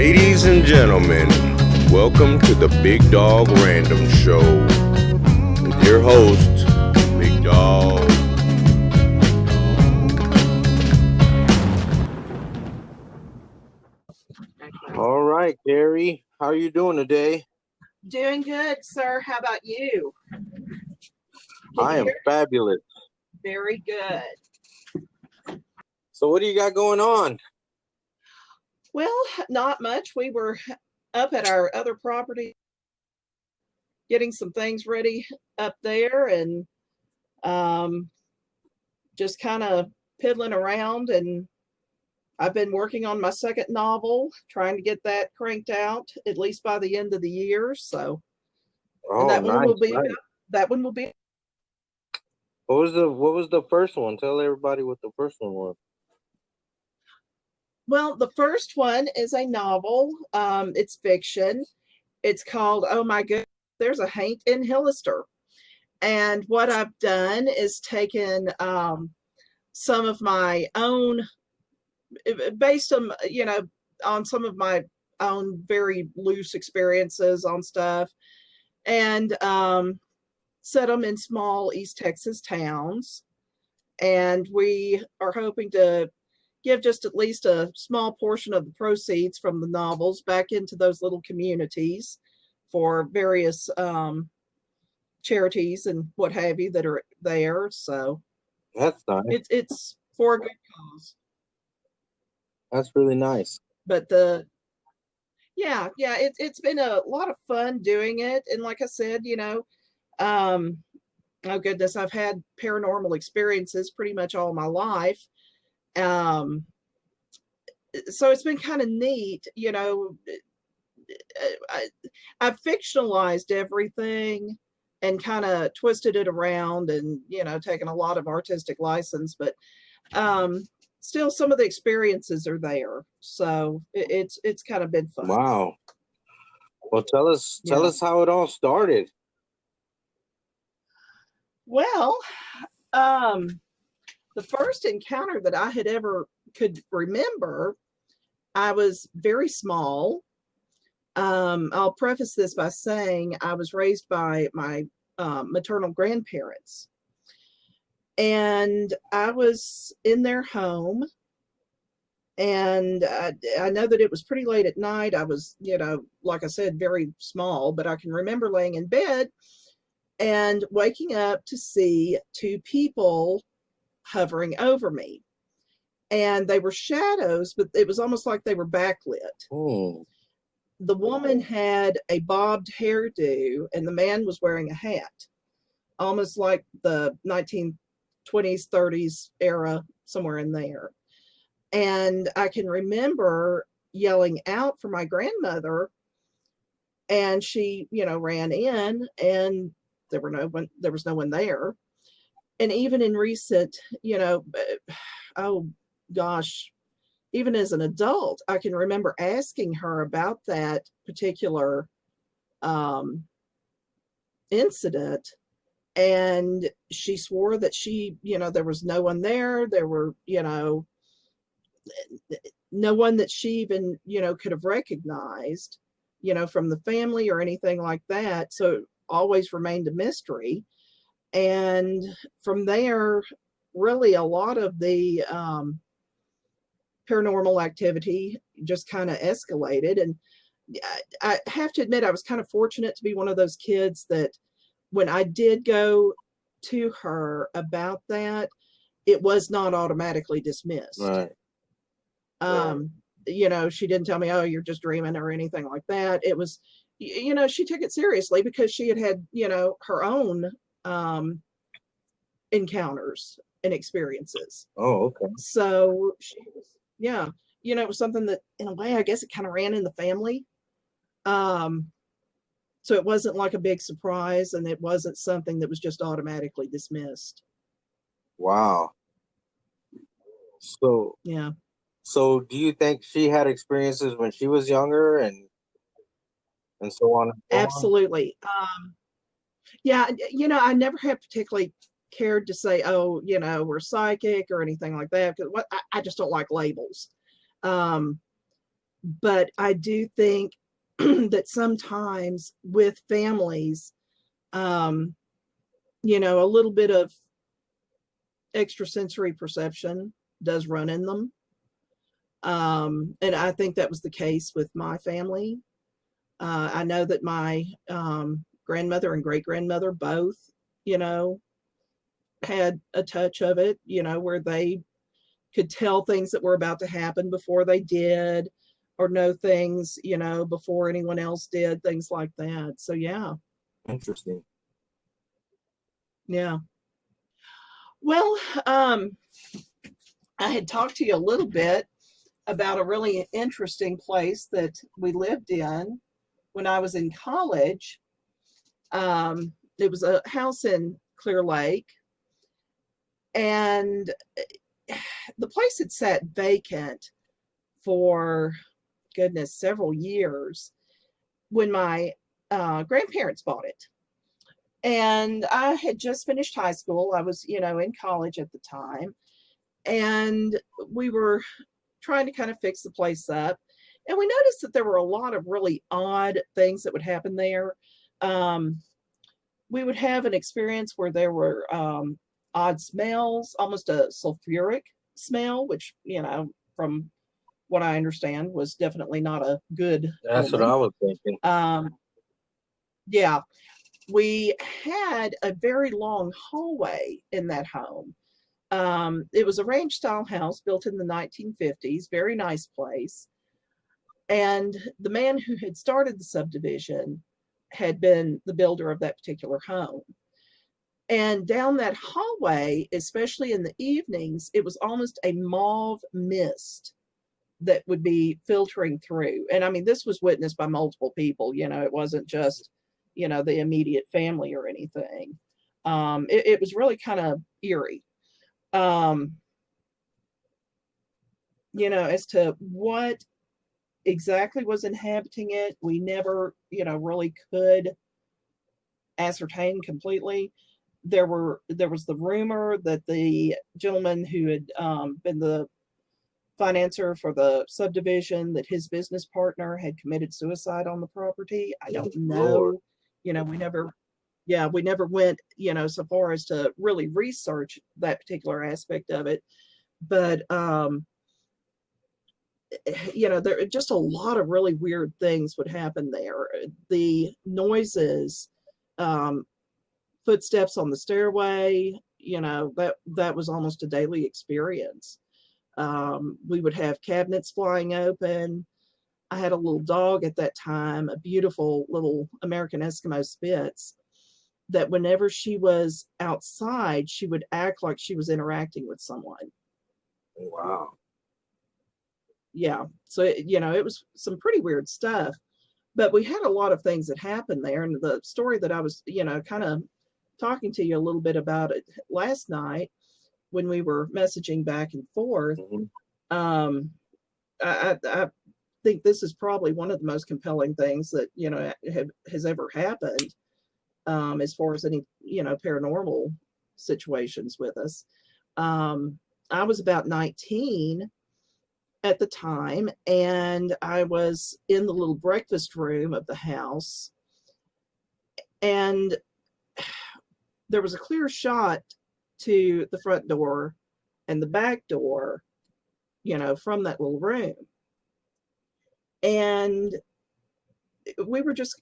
Ladies and gentlemen, welcome to the Big Dog Random Show with your host, Big Dog. All right, Carrie, how are you doing today? Doing good, sir. How about you? I am fabulous. Very good. So what do you got going on? Well, not much. We were up at our other property getting some things ready up there and just kind of piddling around. And I've been working on my second novel, trying to get that cranked out at least by the end of the year. So, and that one will be that one will be. What was the first one? Tell everybody what the first one was. Well, the first one is a novel. It's fiction. It's called Oh My Goodness, There's a Haint in Hillister. And what I've done is taken some of my own, based on, on some of my own very loose experiences on stuff, and set them in small East Texas towns. And we are hoping to give just at least a small portion of the proceeds from the novels back into those little communities for various charities and what have you that are there. So that's nice. It's for a good cause. That's really nice. But it's been a lot of fun doing it. And like I said, oh goodness, I've had paranormal experiences pretty much all my life. So it's been kind of neat, I've fictionalized everything and kind of twisted it around and, taken a lot of artistic license, but still some of the experiences are there. So it's kind of been fun. Wow. Well, tell us how it all started. Well, the first encounter that I had ever could remember, I was very small. I'll preface this by saying I was raised by my maternal grandparents. And I was in their home. And I know that it was pretty late at night. I was, like I said, very small, but I can remember laying in bed and waking up to see two people hovering over me. And they were shadows, but it was almost like they were backlit. Oh. The woman had a bobbed hairdo and the man was wearing a hat, almost like the 1920s, 30s era, somewhere in there. And I can remember yelling out for my grandmother, and she, ran in, and there was no one there. And even in recent, oh gosh, even as an adult, I can remember asking her about that particular incident. And she swore that there was no one there. There were, no one that she even, could have recognized, from the family or anything like that. So it always remained a mystery. And from there, really a lot of the paranormal activity just kind of escalated. And I have to admit, I was kind of fortunate to be one of those kids that when I did go to her about that, it was not automatically dismissed. Right. She didn't tell me, oh, you're just dreaming or anything like that. It was, she took it seriously because she had her own encounters and experiences. Oh, okay. So she was, it was something that in a way, I guess it kind of ran in the family. So it wasn't like a big surprise, and it wasn't something that was just automatically dismissed. Wow. So, yeah. So do you think she had experiences when she was younger and so on? And so Absolutely. Yeah, I never have particularly cared to say, oh, we're psychic or anything like that, because I just don't like labels. But I do think that sometimes with families, um, a little bit of extrasensory perception does run in them. And I think that was the case with my family. I know that my grandmother and great grandmother both, you know, had a touch of it, where they could tell things that were about to happen before they did, or know things, before anyone else did, things like that. So, yeah. Interesting. Yeah. Well, um, I had talked to you a little bit about a really interesting place that we lived in when I was in college. It was a house in Clear Lake, and the place had sat vacant for, goodness, several years when my grandparents bought it. And I had just finished high school. I was, in college at the time. And we were trying to kind of fix the place up. And we noticed that there were a lot of really odd things that would happen there. Um, we would have an experience where there were odd smells, almost a sulfuric smell, which, from what I understand was definitely not a good That's what omen. I was thinking. Yeah, we had a very long hallway in that home. It was a ranch style house built in the 1950s, very nice place. And the man who had started the subdivision had been the builder of that particular home. And down that hallway, especially in the evenings, it was almost a mauve mist that would be filtering through. And I mean, this was witnessed by multiple people, it wasn't just, the immediate family or anything. It was really kind of eerie. Um, as to what exactly was inhabiting it, we never, really could ascertain completely. There was the rumor that the gentleman who had been the financer for the subdivision, that his business partner had committed suicide on the property. I don't Lord. know. We never went, so far as to really research that particular aspect of it. But there are just a lot of really weird things would happen there. The noises, footsteps on the stairway, that was almost a daily experience. We would have cabinets flying open. I had a little dog at that time, a beautiful little American Eskimo Spitz, that whenever she was outside, she would act like she was interacting with someone. Wow. Yeah. So, it was some pretty weird stuff, but we had a lot of things that happened there. And the story that I was, kind of talking to you a little bit about it last night when we were messaging back and forth, Mm-hmm. I think this is probably one of the most compelling things that, has ever happened, as far as any, paranormal situations with us. I was about 19 at the time, and I was in the little breakfast room of the house, and there was a clear shot to the front door and the back door, from that little room. And we were just,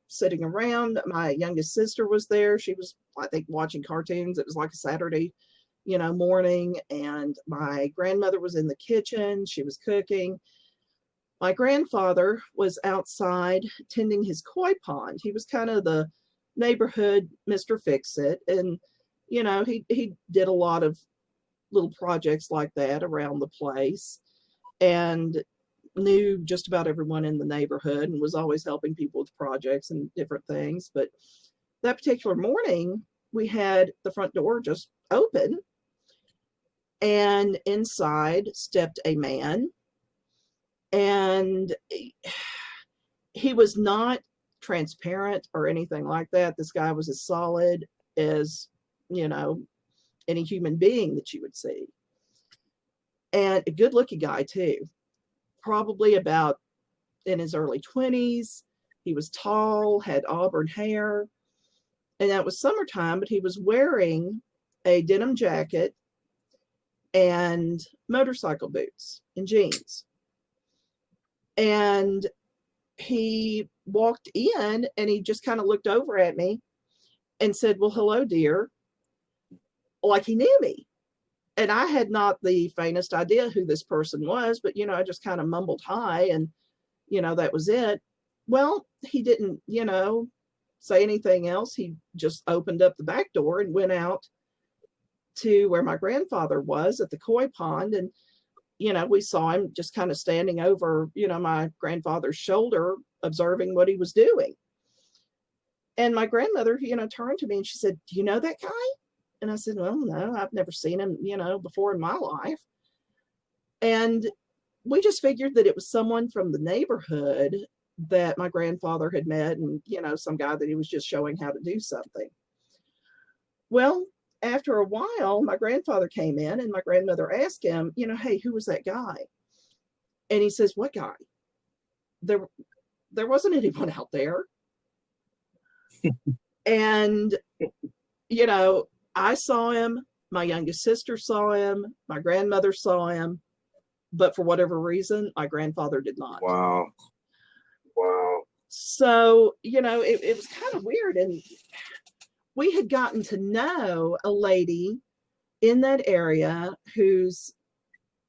sitting around. My youngest sister was there. She was, I think, watching cartoons. It was like a Saturday, morning. And my grandmother was in the kitchen. She was cooking. My grandfather was outside tending his koi pond. He was kind of the neighborhood Mr. Fix-It. And, he did a lot of little projects like that around the place, and knew just about everyone in the neighborhood, and was always helping people with projects and different things. But that particular morning, we had the front door just open, and inside stepped a man, and he was not transparent or anything like that. This guy was as solid as, any human being that you would see, and a good looking guy too. probably about in his early 20s. He was tall, had auburn hair, and that was summertime, but he was wearing a denim jacket and motorcycle boots and jeans. And he walked in and he just kind of looked over at me and said, "Well, hello, dear," like he knew me. And I had not the faintest idea who this person was, but, I just kind of mumbled hi and, that was it. Well, he didn't, say anything else. He just opened up the back door and went out to where my grandfather was at the koi pond. And, we saw him just kind of standing over, my grandfather's shoulder, observing what he was doing. And my grandmother, turned to me and she said, "Do you know that guy?" And I said, "Well, no, I've never seen him, before in my life." And we just figured that it was someone from the neighborhood that my grandfather had met and, some guy that he was just showing how to do something. Well, after a while, my grandfather came in and my grandmother asked him, "Hey, who was that guy?" And he says, "What guy?" There wasn't anyone out there. And, I saw him, my youngest sister saw him, my grandmother saw him, but for whatever reason, my grandfather did not. Wow. So, it was kind of weird. And we had gotten to know a lady in that area whose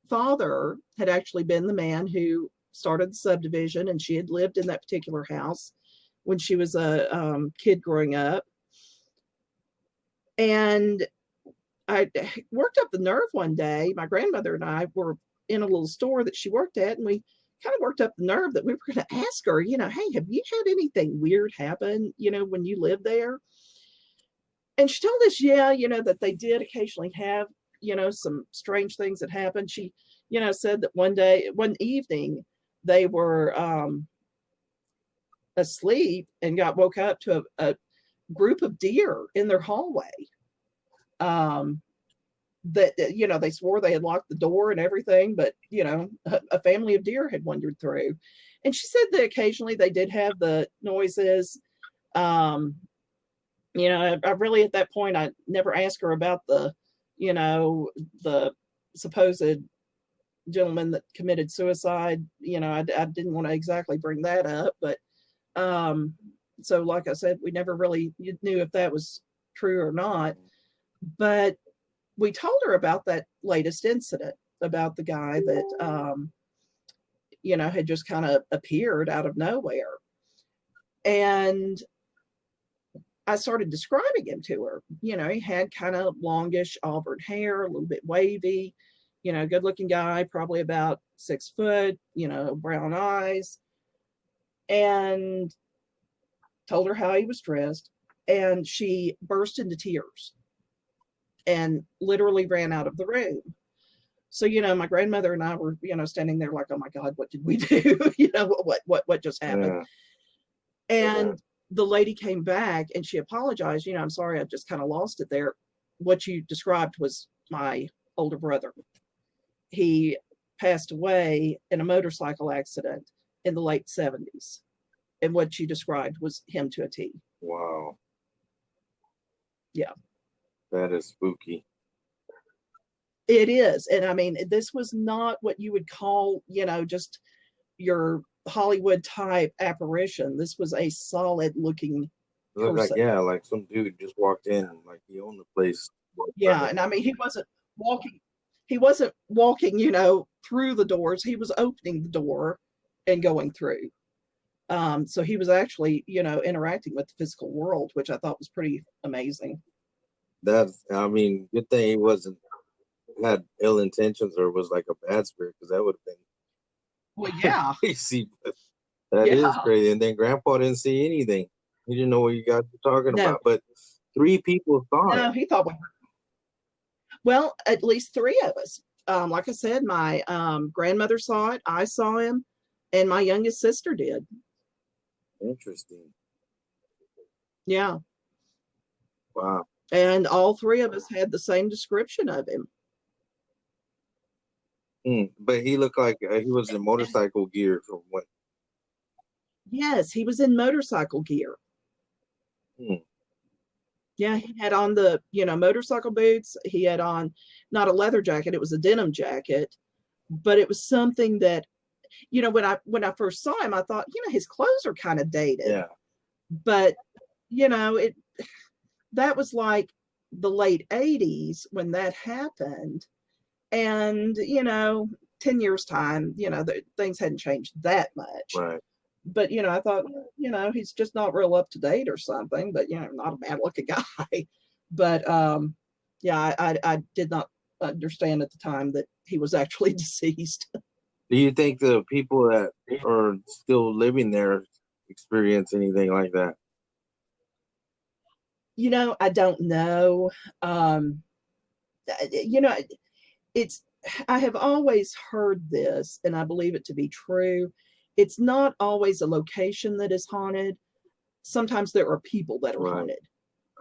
father had actually been the man who started the subdivision, and she had lived in that particular house when she was a kid growing up. And I worked up the nerve one day. My grandmother and I were in a little store that she worked at, and we kind of worked up the nerve that we were going to ask her, "Hey, have you had anything weird happen, when you lived there?" And she told us, yeah, that they did occasionally have, some strange things that happened. She, said that one evening, they were asleep and got woke up to a group of deer in their hallway. That, they swore they had locked the door and everything, but, a family of deer had wandered through. And she said that occasionally they did have the noises. I really, at that point, I never asked her about the supposed gentleman that committed suicide. I didn't want to exactly bring that up, but, so like I said, we never really knew if that was true or not. But we told her about that latest incident about the guy that, had just kind of appeared out of nowhere. And I started describing him to her. He had kind of longish auburn hair, a little bit wavy, good looking guy, probably about 6 foot, brown eyes, and told her how he was dressed. And she burst into tears and literally ran out of the room. So, my grandmother and I were, standing there like, "Oh my God, what did we do?" What just happened? Yeah. And the lady came back and she apologized. "I'm sorry, I just kind of lost it there. What you described was my older brother. He passed away in a motorcycle accident in the late 70s. And what you described was him to a T." Wow. Yeah. That is spooky. It is. And I mean, this was not what you would call, just your Hollywood type apparition. This was a solid looking person. Like some dude just walked in and like he owned the place. Yeah. And I mean, he wasn't walking, through the doors. He was opening the door and going through. So he was actually, interacting with the physical world, which I thought was pretty amazing. Good thing he wasn't had ill intentions or was like a bad spirit, because that would have been crazy. But that is crazy. And then Grandpa didn't see anything. He didn't know what you guys were talking about. But 3 people saw it. No, he thought well, at least 3 of us. Like I said, my grandmother saw it, I saw him, and my youngest sister did. Interesting. Yeah. Wow. And all 3 of us had the same description of him. But he looked like he was in motorcycle gear from what? Yes, he was in motorcycle gear. Hmm. Yeah, he had on the, motorcycle boots. He had on not a leather jacket, it was a denim jacket, but it was something that, when I first saw him, I thought, his clothes are kind of dated. Yeah. But, it that was like the late 80s when that happened. And, 10 years time, things hadn't changed that much. Right. But, I thought, he's just not real up to date or something, but, not a bad looking guy. But, yeah, I did not understand at the time that he was actually deceased. Do you think the people that are still living there experience anything like that? I don't know. You know, it's, I have always heard this, and I believe it to be true. It's not always a location that is haunted. Sometimes there are people that are haunted.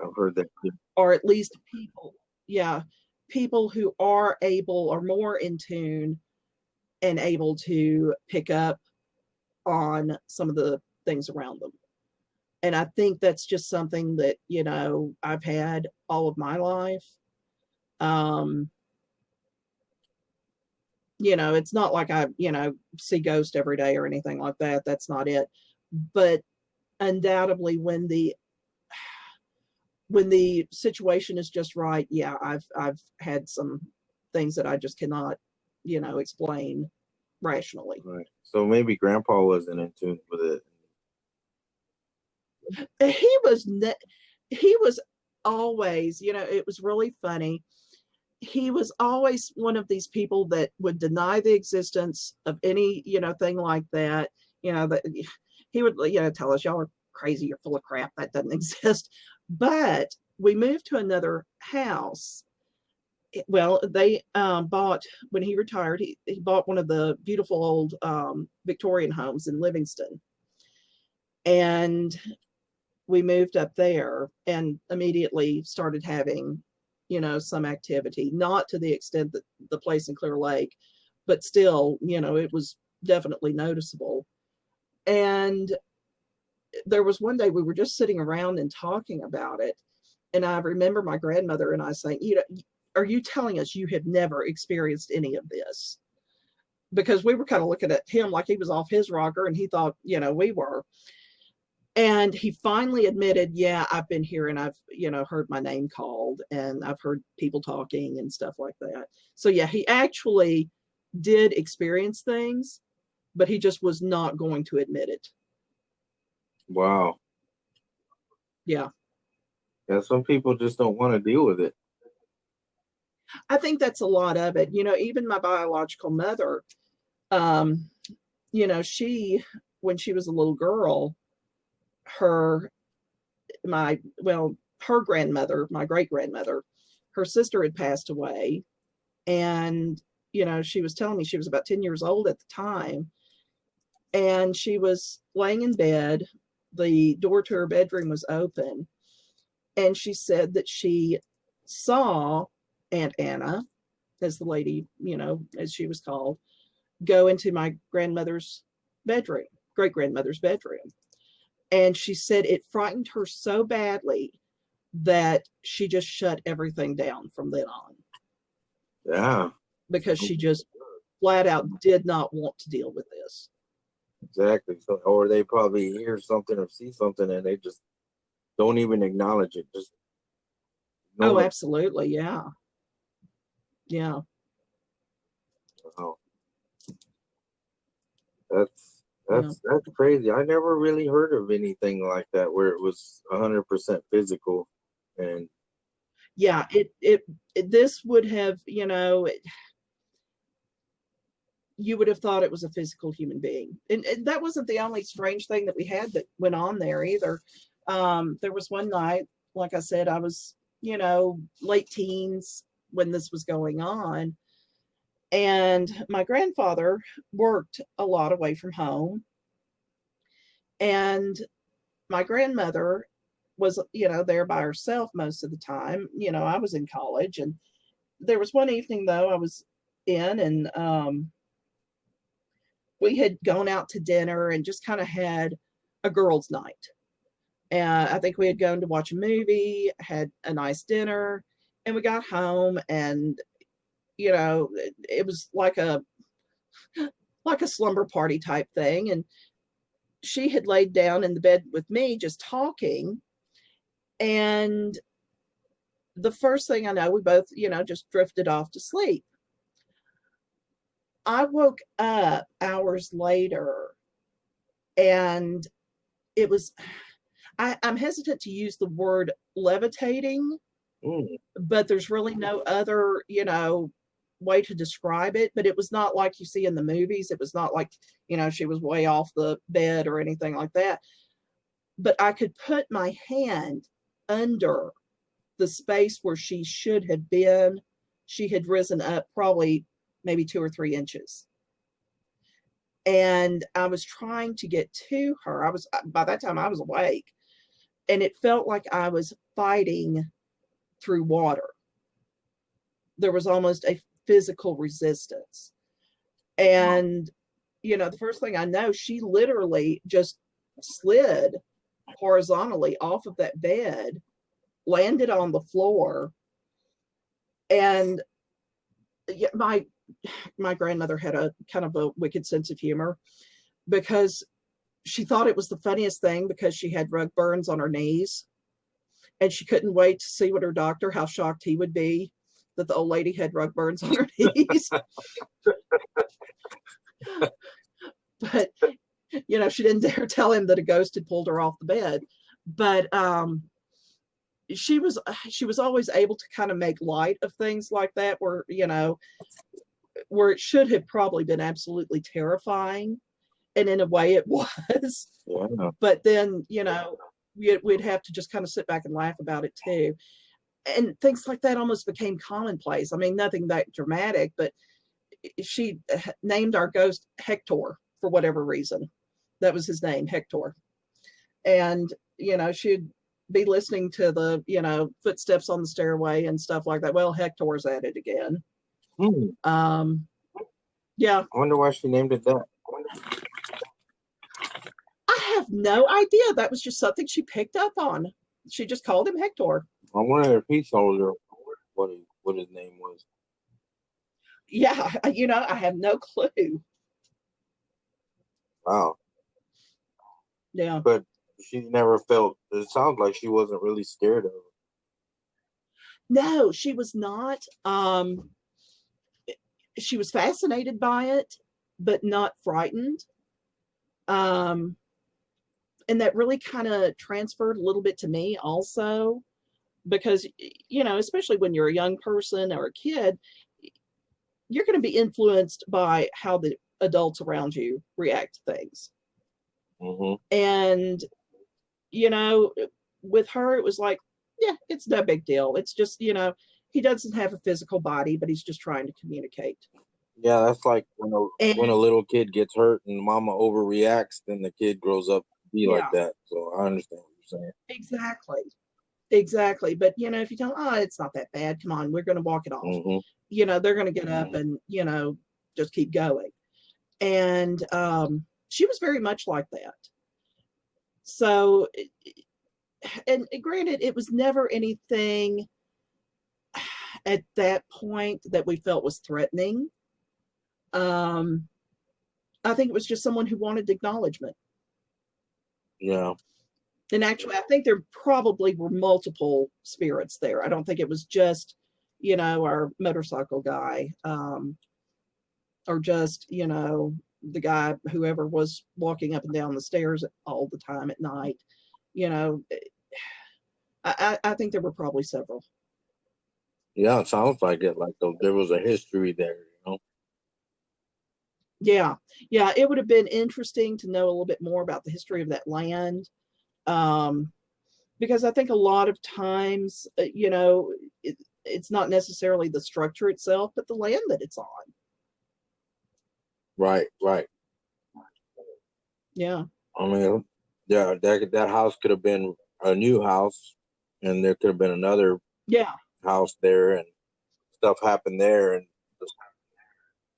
I've heard that too. Or at least people who are more in tune and able to pick up on some of the things around them. And I think that's just something that, I've had all of my life. It's not like I, see ghosts every day or anything like that. That's not it. But undoubtedly when the situation is just right, yeah, I've had some things that I just cannot, explain rationally. Right. So maybe Grandpa wasn't in tune with it. He was always, it was really funny. He was always one of these people that would deny the existence of any, thing like that. That he would, tell us, y'all are crazy, you're full of crap, that doesn't exist. But we moved to another house. Well, they bought, when he retired, he bought one of the beautiful old Victorian homes in Livingston. And we moved up there and immediately started having, some activity, not to the extent that the place in Clear Lake, but still, it was definitely noticeable. And there was one day we were just sitting around and talking about it. And I remember my grandmother and I saying, are you telling us you have never experienced any of this? Because we were kind of looking at him like he was off his rocker and he thought, we were. And he finally admitted, yeah, I've been here and I've, heard my name called and I've heard people talking and stuff like that. So yeah, he actually did experience things, but he just was not going to admit it. Wow. Yeah. Yeah, some people just don't want to deal with it. I think that's a lot of it. Even my biological mother, she, when she was a little girl, her grandmother, my great grandmother, her sister had passed away. And, she was telling me she was about 10 years old at the time. And she was laying in bed. The door to her bedroom was open. And she said that she saw Aunt Anna, as the lady, as she was called, go into my grandmother's bedroom, great grandmother's bedroom. And she said it frightened her so badly that she just shut everything down from then on. Yeah. Because she just flat out did not want to deal with this. Exactly. So, or they probably hear something or see something and they just don't even acknowledge it. Just absolutely, yeah. Yeah. Wow. That's crazy. I never really heard of anything like that where it was 100% physical. And yeah, it this would have, you would have thought it was a physical human being. And that wasn't the only strange thing that we had that went on there either. There was one night, like I said, I was, late teens when this was going on. And my grandfather worked a lot away from home. And my grandmother was, there by herself most of the time. I was in college. And there was one evening, though, I was in, and we had gone out to dinner and just kind of had a girls' night. And I think we had gone to watch a movie, had a nice dinner, and we got home, and it was like a slumber party type thing. And she had laid down in the bed with me just talking, and the first thing I know, we both, just drifted off to sleep. I woke up hours later, and it was, I'm hesitant to use the word levitating, but there's really no other, way to describe it. But it was not like you see in the movies. It was not like, she was way off the bed or anything like that. But I could put my hand under the space where she should have been. She had risen up probably maybe 2 or 3 inches. And I was trying to get to her. By that time I was awake, and it felt like I was fighting through water. There was almost a physical resistance. And, the first thing I know, she literally just slid horizontally off of that bed, landed on the floor. And my grandmother had a kind of a wicked sense of humor, because she thought it was the funniest thing, because she had rug burns on her knees, and she couldn't wait to see what her doctor, how shocked he would be that the old lady had rug burns on her knees. But she didn't dare tell him that a ghost had pulled her off the bed. But she was always able to kind of make light of things like that, where where it should have probably been absolutely terrifying, and in a way it was. Wow. But then we'd have to just kind of sit back and laugh about it too. And things like that almost became commonplace. I mean, nothing that dramatic, but she named our ghost Hector for whatever reason. That was his name, Hector. And she'd be listening to the footsteps on the stairway and stuff like that. Well, Hector's at it again. Yeah. I wonder why she named it that. I have no idea. That was just something she picked up on. She just called him Hector. I wonder if he told her what his name was. Yeah, I have no clue. Wow. Yeah. But she never felt, it sounds like she wasn't really scared of it. No, she was not. She was fascinated by it, but not frightened. And that really kind of transferred a little bit to me also, because, especially when you're a young person or a kid, you're going to be influenced by how the adults around you react to things. Mm-hmm. And, with her, it was like, yeah, it's no big deal. It's just, he doesn't have a physical body, but he's just trying to communicate. Yeah, that's like when a little kid gets hurt and mama overreacts, then the kid grows up to be like that. So I understand what you're saying. Exactly. But, if you tell them, it's not that bad, come on, we're going to walk it off. Mm-hmm. They're going to get up and, just keep going. And she was very much like that. So, and granted, it was never anything at that point that we felt was threatening. I think it was just someone who wanted acknowledgement. Yeah. And actually, I think there probably were multiple spirits there. I don't think it was just, our motorcycle guy, or just, the guy, whoever was walking up and down the stairs all the time at night. I think there were probably several. Yeah, it sounds like it. Like there was a history there, Yeah, it would have been interesting to know a little bit more about the history of that land, because I think a lot of times, it's not necessarily the structure itself, but the land that it's on. Right. Yeah. I mean, yeah, that house could have been a new house, and there could have been another house there, and stuff happened there, and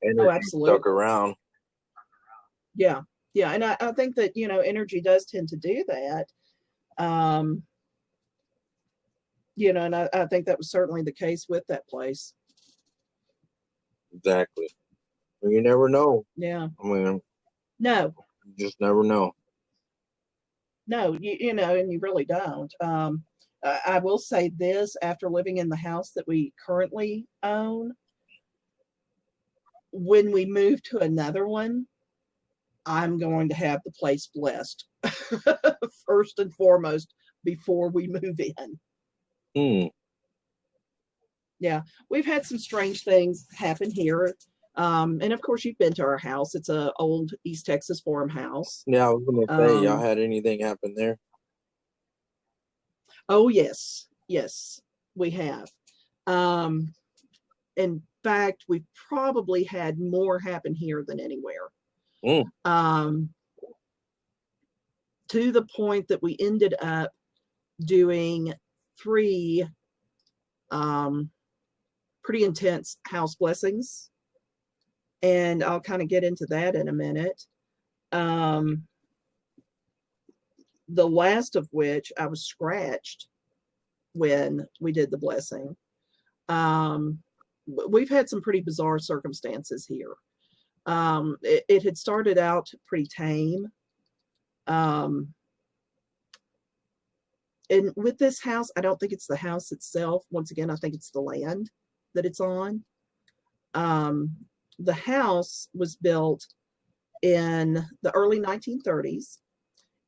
Oh, Energy stuck absolutely. around. Yeah. Yeah. And I think that, energy does tend to do that. Um, and I think that was certainly the case with that place. Exactly. You never know. Yeah. I mean, No, you just never know. no, and you really don't. I will say this, after living in the house that we currently own, when we move to another one, I'm going to have the place blessed first and foremost before we move in. Hmm. Yeah, we've had some strange things happen here. And of course, you've been to our house. It's a old East Texas farmhouse. Yeah, I was gonna say, y'all Um, had anything happen there? oh yes, yes, we have. Um, in fact, we've probably had more happen here than anywhere. Hmm. Um, to the point that we ended up doing three um, pretty intense house blessings, and I'll kind of get into that in a minute. Um, the last of which I was scratched when we did the blessing. Um, we've had some pretty bizarre circumstances here. It had started out pretty tame. Um, and with this house, I don't think it's the house itself. Once again, I think it's the land that it's on. Um, the house was built in the early 1930s.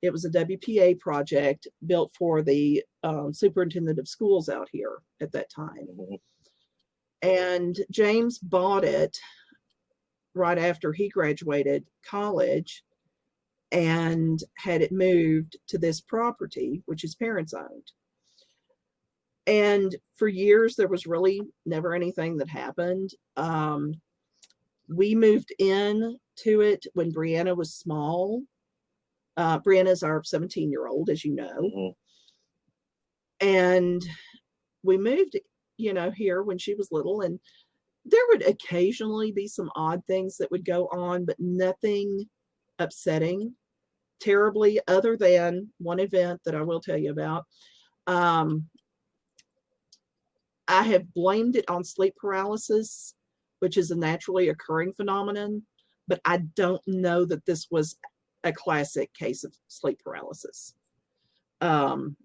It was a WPA project built for the superintendent of schools out here at that time. Mhm. And James bought it right after he graduated college and had it moved to this property, which his parents owned. And for years, there was really never anything that happened. We moved in to it when Brianna was small. Brianna's our 17-year-old, as you know. Mhm. And we moved, here when she was little. And there would occasionally be some odd things that would go on, but nothing upsetting terribly, other than one event that I will tell you about. Um, I have blamed it on sleep paralysis, which is a naturally occurring phenomenon, but I don't know that this was a classic case of sleep paralysis. Um,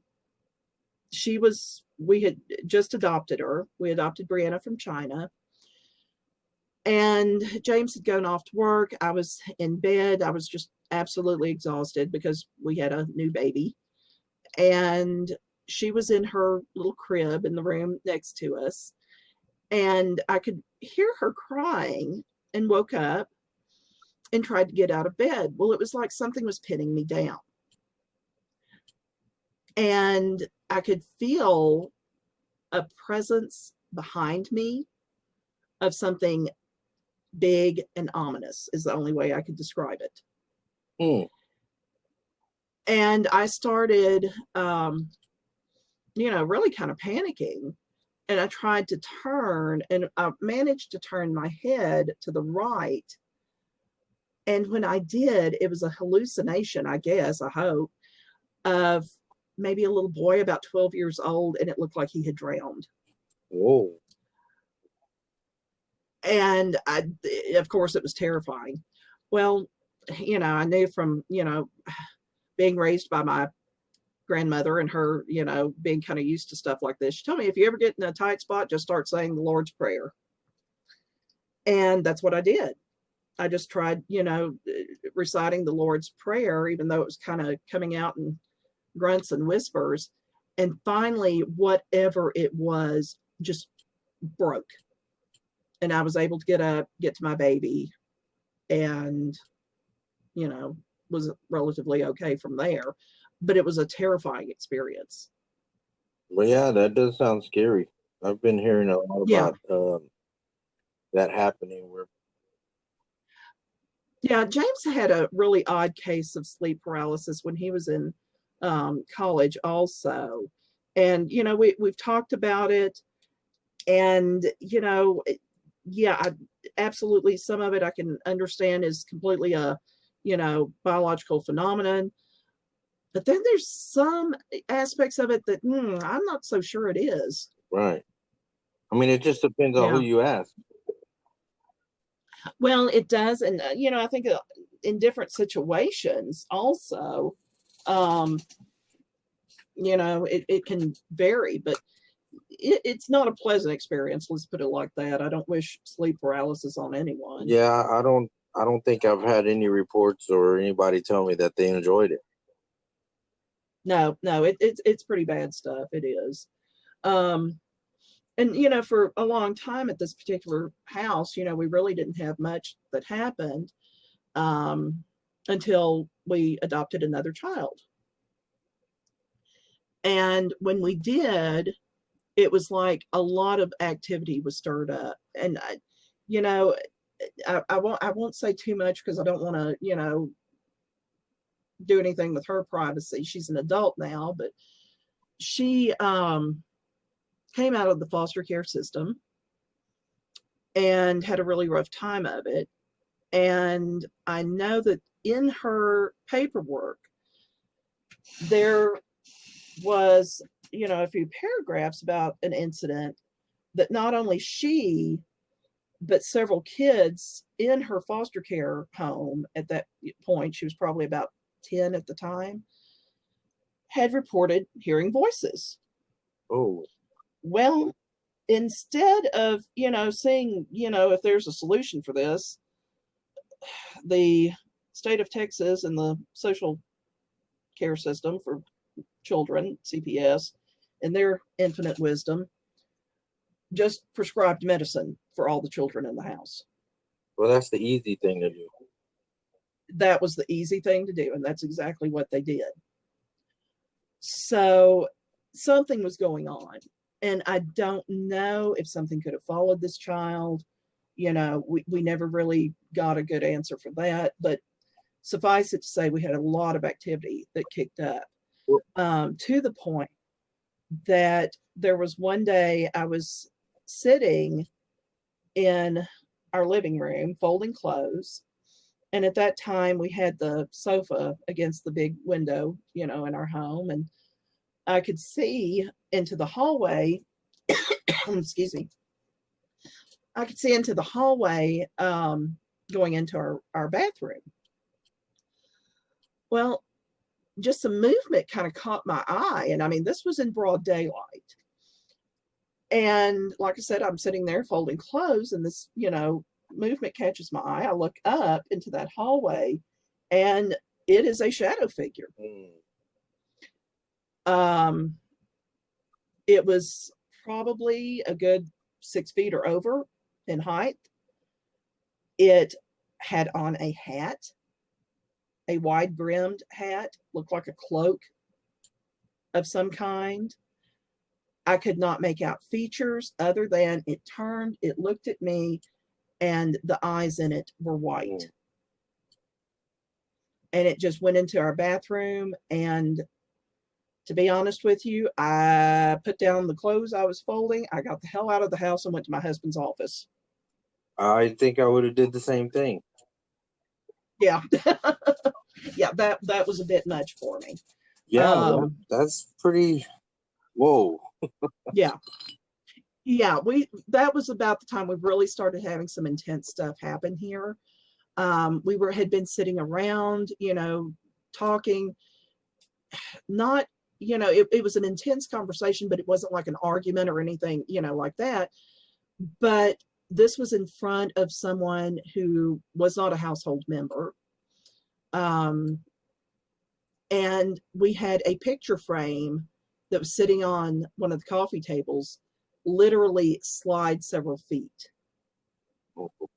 we had just adopted her. We adopted Brianna from China. And James had gone off to work. I was in bed. I was just absolutely exhausted because we had a new baby. And she was in her little crib in the room next to us. And I could hear her crying and woke up and tried to get out of bed. Well, it was like something was pinning me down. And I could feel a presence behind me of something big and ominous, is the only way I could describe it. Hmm. And I started, really kind of panicking. And I tried to turn, and I managed to turn my head to the right. And when I did, it was a hallucination, I guess, I hope, of maybe a little boy about 12 years old, and it looked like he had drowned. Whoa. And of course, it was terrifying. Well, I knew from, being raised by my grandmother and her, being kind of used to stuff like this. She told me, if you ever get in a tight spot, just start saying the Lord's Prayer. And that's what I did. I just tried, reciting the Lord's Prayer, even though it was kind of coming out in grunts and whispers. And finally, whatever it was just broke. And I was able to get up, get to my baby, and, was relatively okay from there. But it was a terrifying experience. Well, yeah, that does sound scary. I've been hearing a lot Yeah. about that happening where. Yeah, James had a really odd case of sleep paralysis when he was in college also. And, we've talked about it. And, yeah, absolutely. Some of it I can understand is completely a, biological phenomenon. But then there's some aspects of it that I'm not so sure it is. Right. I mean, it just depends on who Yeah. you ask. Well, it does. And, I think in different situations also, um, it can vary, but it's not a pleasant experience. Let's put it like that. I don't wish sleep paralysis on anyone. Yeah, I don't think I've had any reports or anybody tell me that they enjoyed it. No, it's pretty bad stuff. It is. Um, and for a long time at this particular house, we really didn't have much that happened um, until we adopted another child. And when we did, it was like a lot of activity was stirred up. And you know, I won't say too much because I don't want to, do anything with her privacy. She's an adult now, but she came out of the foster care system and had a really rough time of it. And I know that in her paperwork, there was, a few paragraphs about an incident that not only she, but several kids in her foster care home at that point, she was probably about 10 at the time, had reported hearing voices. Oh. Well, instead of, seeing, if there's a solution for this, the state of Texas and the social care system for children, CPS, and their infinite wisdom, just prescribed medicine for all the children in the house. Well, that's the easy thing to do. That was the easy thing to do, and that's exactly what they did. So something was going on, and I don't know if something could have followed this child. We never really got a good answer for that, but suffice it to say, we had a lot of activity that kicked up to the point that there was one day I was sitting in our living room folding clothes. And at that time, we had the sofa against the big window, in our home. And I could see into the hallway. Excuse me. I could see into the hallway going into our bathroom. Well, just some movement kind of caught my eye. And I mean, this was in broad daylight. And like I said, I'm sitting there folding clothes, and this, movement catches my eye. I look up into that hallway, and it is a shadow figure. It was probably a good 6 feet or over in height. It had on a hat, a wide brimmed hat, looked like a cloak of some kind. I could not make out features other than it turned, it looked at me, and the eyes in it were white. And it just went into our bathroom. And to be honest with you, I put down the clothes I was folding. I got the hell out of the house and went to my husband's office. I think I would have did the same thing. Yeah. Yeah, that was a bit much for me. Yeah, that's pretty. Whoa. Yeah. Yeah, that was about the time we really started having some intense stuff happen here. We had been sitting around, talking, not, it was an intense conversation, but it wasn't like an argument or anything, like that. But this was in front of someone who was not a household member. And we had a picture frame that was sitting on one of the coffee tables, literally slide several feet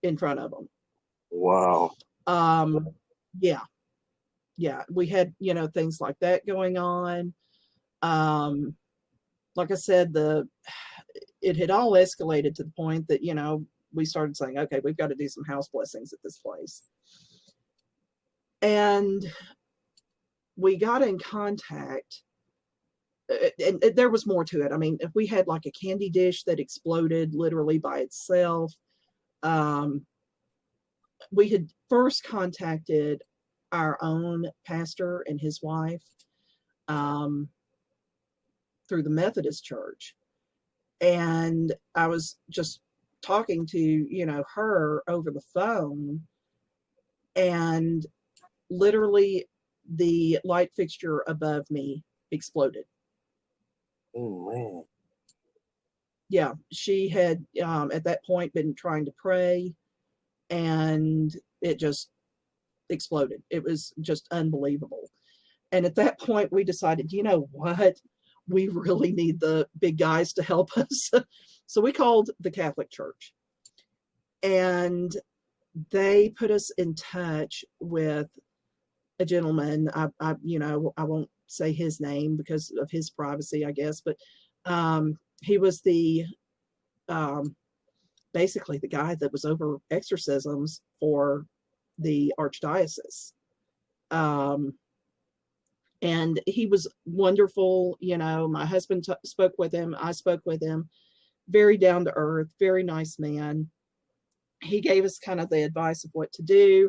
in front of them. Wow. Yeah. We had, things like that going on. Like I said, it had all escalated to the point that, we started saying, okay, we've got to do some house blessings at this place. And we got in contact, and there was more to it. I mean, if we had like a candy dish that exploded literally by itself, We had first contacted our own pastor and his wife through the Methodist church. And I was just talking to, her over the phone, and literally the light fixture above me exploded. Oh, man. Yeah, she had at that point been trying to pray, and it just exploded. It was just unbelievable. And at that point, we decided, you know what? We really need the big guys to help us. So we called the Catholic Church, and they put us in touch with a gentleman. I won't say his name because of his privacy, I guess, but he was the basically the guy that was over exorcisms for the archdiocese. And he was wonderful. My husband spoke with him. I spoke with him. Very down to earth, very nice man. He gave us kind of the advice of what to do.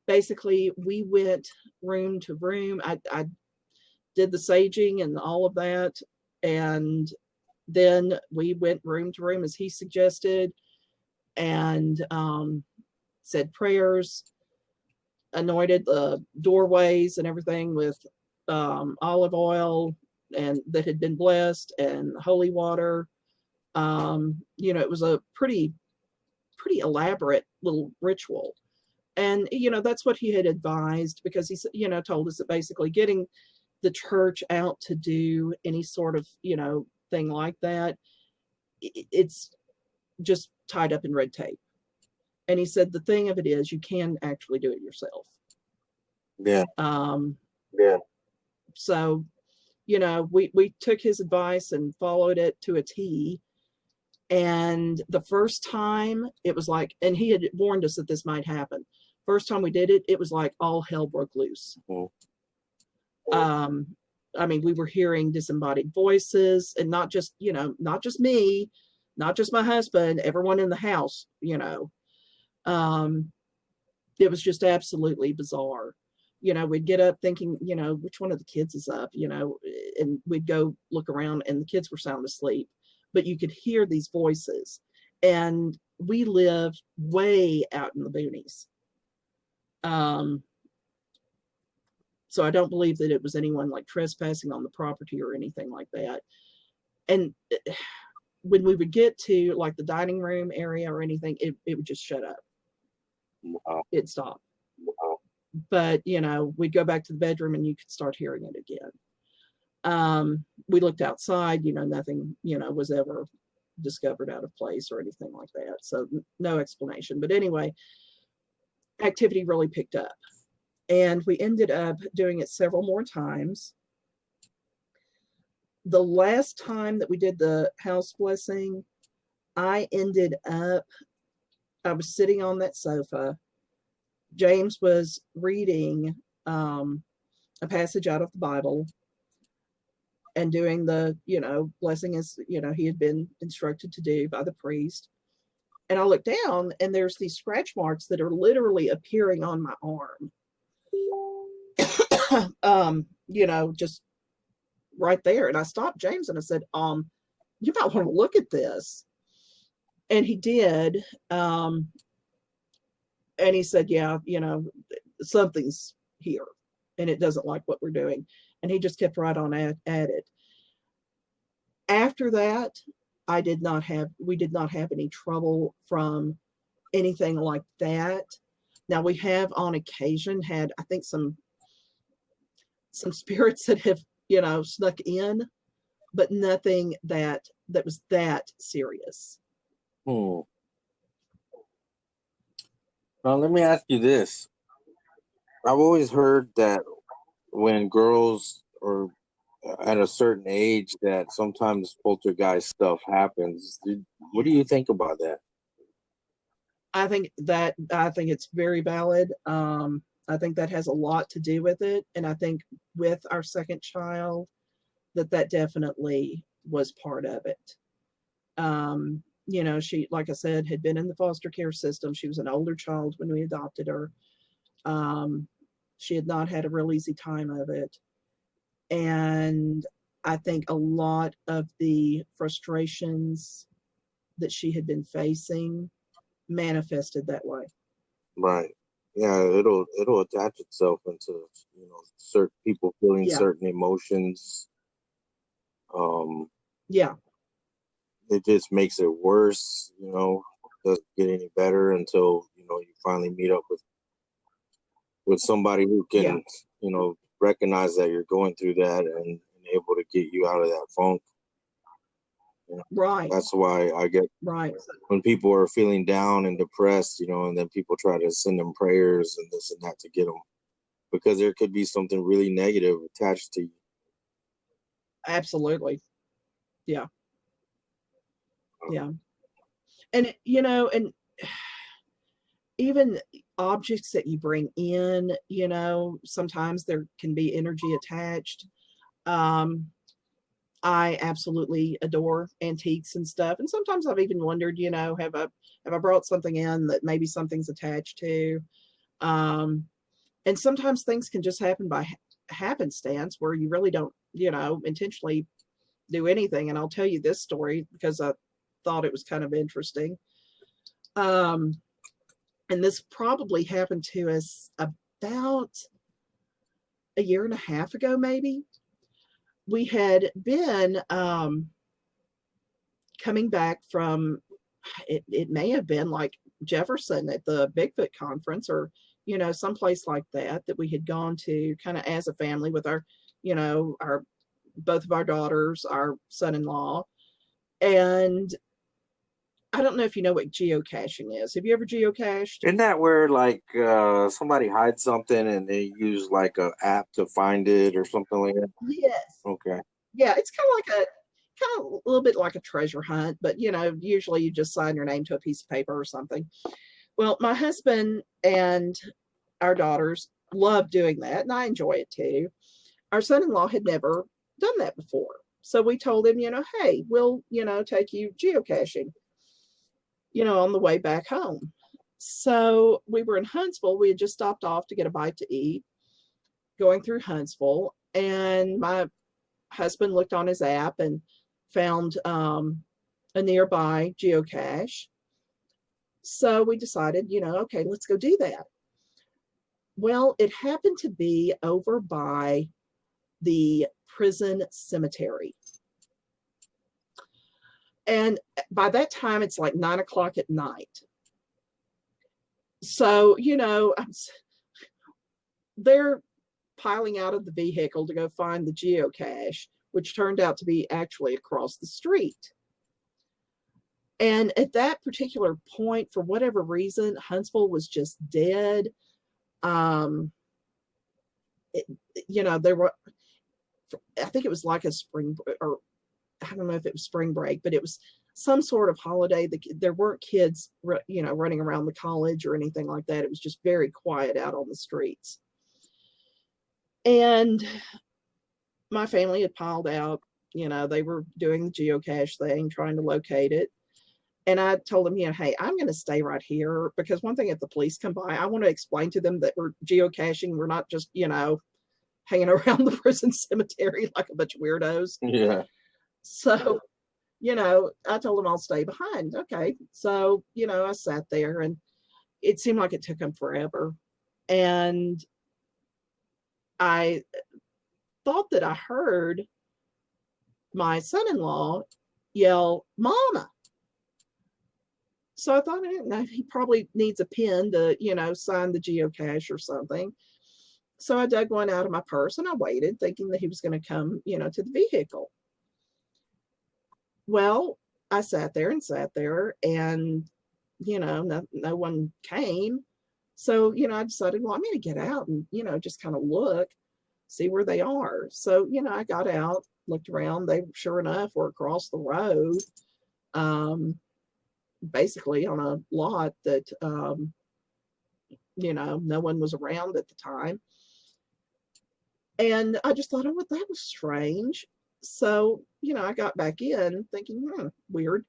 Basically, we went room to room. I did the saging and all of that. And then we went room to room as he suggested, and said prayers, anointed the doorways and everything with olive oil and that had been blessed, and holy water. It was a pretty elaborate little ritual. And, that's what he had advised, because he, told us that basically getting the church out to do any sort of, thing like that, it's just tied up in red tape. And he said, the thing of it is, you can actually do it yourself. Yeah. Yeah. So, we took his advice and followed it to a T. And the first time it was like, and he had warned us that this might happen. First time we did it, it was like all hell broke loose. We were hearing disembodied voices, and not just me, not just my husband, everyone in the house, it was just absolutely bizarre. We'd get up thinking, which one of the kids is up, and we'd go look around, and the kids were sound asleep, but you could hear these voices. And we lived way out in the boonies. So I don't believe that it was anyone like trespassing on the property or anything like that. And when we would get to like the dining room area or anything, it would just shut up. Wow. It'd stop. Wow. But, we'd go back to the bedroom and you could start hearing it again. We looked outside, nothing, was ever discovered out of place or anything like that. So no explanation. But anyway, activity really picked up. And we ended up doing it several more times. The last time that we did the house blessing, I was sitting on that sofa. James was reading a passage out of the Bible and doing the, blessing as, he had been instructed to do by the priest. And I look down, and there's these scratch marks that are literally appearing on my arm. Just right there. And I stopped James and I said, you might want to look at this. And he did. And he said, yeah, something's here and it doesn't like what we're doing. And he just kept right on at it. After that, we did not have any trouble from anything like that. Now, we have on occasion had, I think, some spirits that have, snuck in, but nothing that was that serious. Now, let me ask you this. I've always heard that when girls are at a certain age that sometimes poltergeist stuff happens. What do you think about that? I think it's very valid. I think that has a lot to do with it. And I think with our second child, that definitely was part of it. She, like I said, had been in the foster care system. She was an older child when we adopted her. She had not had a real easy time of it. And I think a lot of the frustrations that she had been facing manifested that way. Right. Yeah, it'll attach itself into, certain people feeling Yeah. certain emotions. Yeah. It just makes it worse, doesn't get any better until, you finally meet up with somebody who Yeah. can, recognize that you're going through that and able to get you out of that funk. Right. That's why I get Right. when people are feeling down and depressed, and then people try to send them prayers and this and that to get them, because there could be something really negative attached to you. Absolutely. Yeah. Yeah. And, and even objects that you bring in, sometimes there can be energy attached. I absolutely adore antiques and stuff. And sometimes I've even wondered, have I brought something in that maybe something's attached to? And sometimes things can just happen by happenstance where you really don't, intentionally do anything. And I'll tell you this story because I thought it was kind of interesting. And this probably happened to us about a year and a half ago, maybe. We had been coming back from, it may have been like Jefferson at the Bigfoot conference, or, someplace like that we had gone to kind of as a family with our, our both of our daughters, our son-in-law. And I don't know if you know what geocaching is. Have you ever geocached? Isn't that where like somebody hides something and they use like a app to find it or something like that? Yes. Okay. Yeah, it's kind of a little bit like a treasure hunt, but usually you just sign your name to a piece of paper or something. Well, my husband and our daughters love doing that, and I enjoy it too. Our son-in-law had never done that before. So we told him, hey, we'll, take you geocaching, on the way back home. So we were in Huntsville. We had just stopped off to get a bite to eat, going through Huntsville, and my husband looked on his app and found a nearby geocache. So we decided, okay, let's go do that. Well, it happened to be over by the prison cemetery. And by that time, it's like 9:00 at night. So, they're piling out of the vehicle to go find the geocache, which turned out to be actually across the street. And at that particular point, for whatever reason, Huntsville was just dead. There were, I think it was like a spring, or I don't know if it was spring break, but it was some sort of holiday. There weren't kids, running around the college or anything like that. It was just very quiet out on the streets. And my family had piled out, they were doing the geocache thing, trying to locate it. And I told them, hey, I'm going to stay right here because one thing, if the police come by, I want to explain to them that we're geocaching. We're not just, hanging around the prison cemetery like a bunch of weirdos. Yeah. So, I told them I'll stay behind. Okay. So, I sat there and it seemed like it took them forever. And I thought that I heard my son-in-law yell, "Mama." So I thought, no, he probably needs a pen to, sign the geocache or something. So I dug one out of my purse and I waited, thinking that he was going to come, to the vehicle. Well, I sat there and, no one came. So, I decided, well, I'm going to get out and, just kind of look, see where they are. So, I got out, looked around. They, sure enough, were across the road, basically on a lot that, no one was around at the time. And I just thought, oh, well, that was strange. So, I got back in thinking, weird.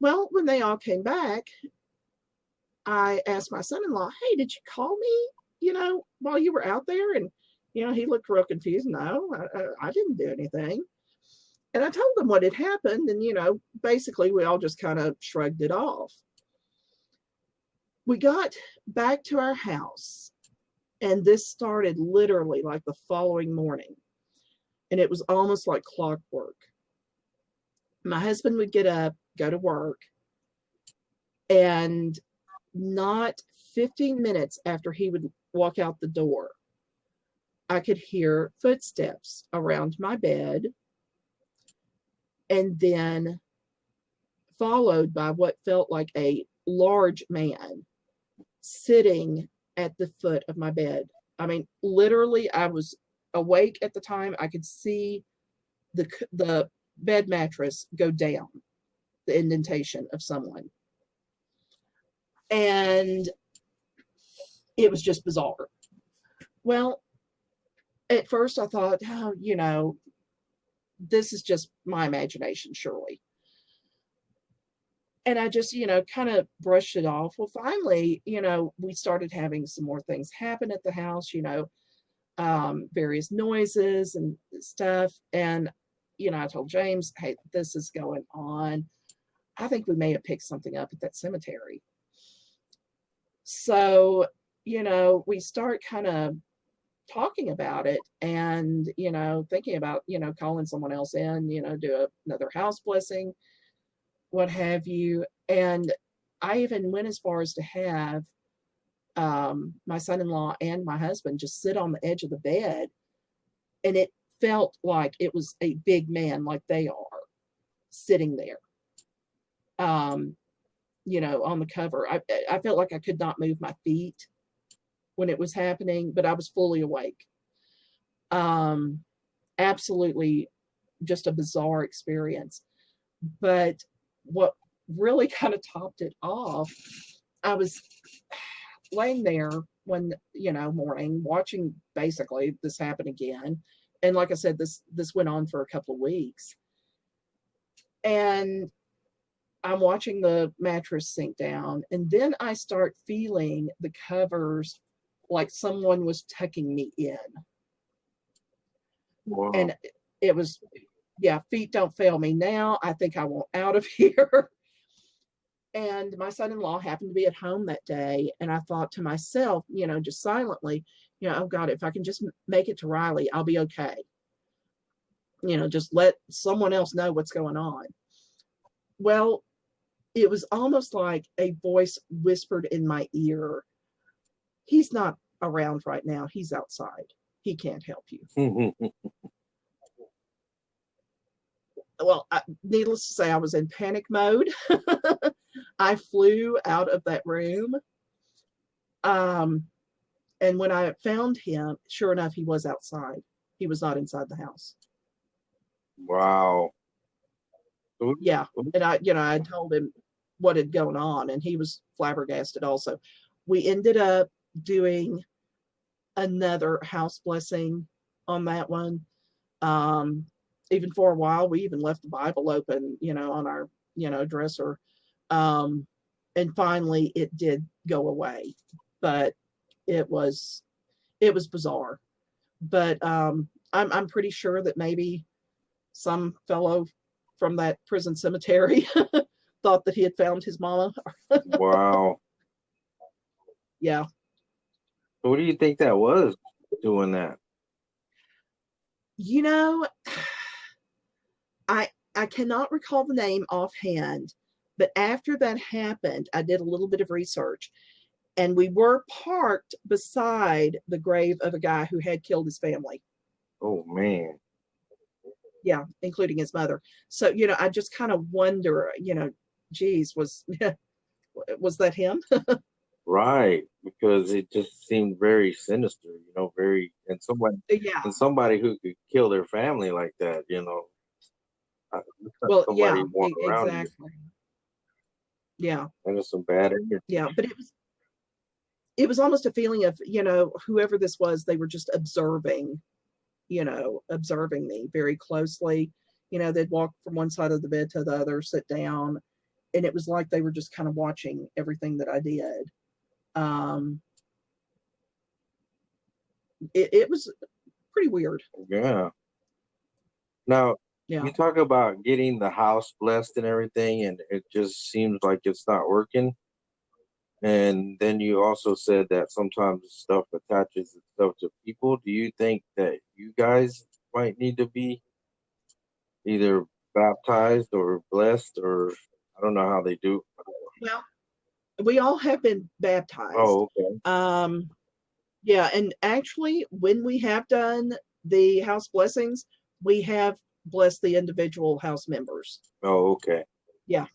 Well, when they all came back, I asked my son-in-law, "Hey, did you call me, while you were out there?" And, he looked real confused. "No, I didn't do anything." And I told him what had happened. And, basically we all just kind of shrugged it off. We got back to our house, and this started literally like the following morning. And it was almost like clockwork. My husband would get up, go to work, and not 15 minutes after he would walk out the door, I could hear footsteps around my bed, and then followed by what felt like a large man sitting at the foot of my bed. I mean, literally, I was awake at the time. I could see the bed mattress go down, the indentation of someone. And it was just bizarre. Well, at first I thought, oh, this is just my imagination, surely. And I just, kind of brushed it off. Well, finally, we started having some more things happen at the house, various noises and stuff. And, I told James, "Hey, this is going on. I think we may have picked something up at that cemetery." So, we start kind of talking about it and, thinking about, calling someone else in, do another house blessing, what have you. And I even went as far as to have my son-in-law and my husband just sit on the edge of the bed, and it felt like it was a big man, like they are, sitting there, on the cover. I felt like I could not move my feet when it was happening, but I was fully awake. Absolutely just a bizarre experience. But what really kind of topped it off, I was laying there one, morning, watching basically this happen again. And like I said, this went on for a couple of weeks. And I'm watching the mattress sink down, and then I start feeling the covers like someone was tucking me in. Wow. And it was, yeah, feet don't fail me now. I think I want out of here. And my son-in-law happened to be at home that day. And I thought to myself, just silently, oh God, if I can just make it to Riley, I'll be okay. Just let someone else know what's going on. Well, it was almost like a voice whispered in my ear, "He's not around right now. He's outside. He can't help you." Well, needless to say, I was in panic mode. I flew out of that room. And when I found him, sure enough, he was outside. He was not inside the house. Wow. Yeah. And I told him what had gone on, and he was flabbergasted also. We ended up doing another house blessing on that one. Even for a while, we even left the Bible open, on our, dresser. And finally it did go away, but it was bizarre. But I'm pretty sure that maybe some fellow from that prison cemetery thought that he had found his mama. Wow. Yeah. So what do you think that was doing that? I cannot recall the name offhand, but after that happened, I did a little bit of research, and we were parked beside the grave of a guy who had killed his family. Oh man. Yeah, including his mother. So, I just kind of wonder, geez, was that him? Right, because it just seemed very sinister, very and Yeah. somebody who could kill their family like that, Well, somebody yeah, want around you. exactly. Yeah. And it's some bad energy. Yeah, but it was almost a feeling of, whoever this was, they were just observing me very closely. They'd walk from one side of the bed to the other, sit down, and it was like they were just kind of watching everything that I did. It was pretty weird. Yeah. Now, Yeah. you talk about getting the house blessed and everything, and it just seems like it's not working. And then you also said that sometimes stuff attaches itself to people. Do you think that you guys might need to be either baptized or blessed, or I don't know how they do? Well, we all have been baptized. Oh, okay. Yeah, and actually, when we have done the house blessings, we have blessed the individual house members. Oh, okay. Yeah.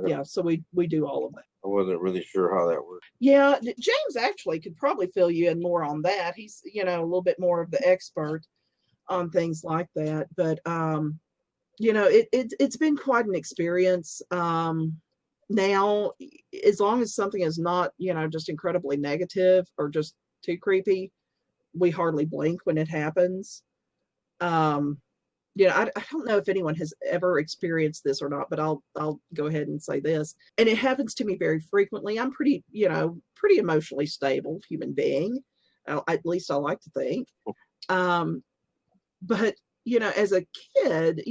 Yeah, so we do all of that. I wasn't really sure how that worked. Yeah, James actually could probably fill you in more on that. He's, a little bit more of the expert on things like that. But it's been quite an experience. Now, as long as something is not, just incredibly negative or just too creepy, we hardly blink when it happens. I don't know if anyone has ever experienced this or not, but I'll go ahead and say this. And it happens to me very frequently. I'm pretty emotionally stable human being. At least I like to think. But as a kid,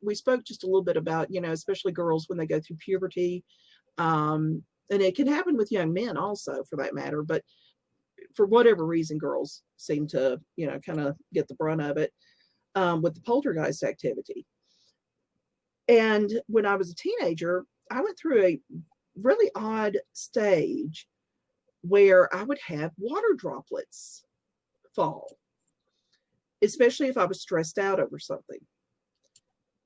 we spoke just a little bit about, especially girls when they go through puberty. And it can happen with young men also, for that matter. But for whatever reason, girls seem to, kind of get the brunt of it. With the poltergeist activity. And when I was a teenager, I went through a really odd stage where I would have water droplets fall, especially if I was stressed out over something.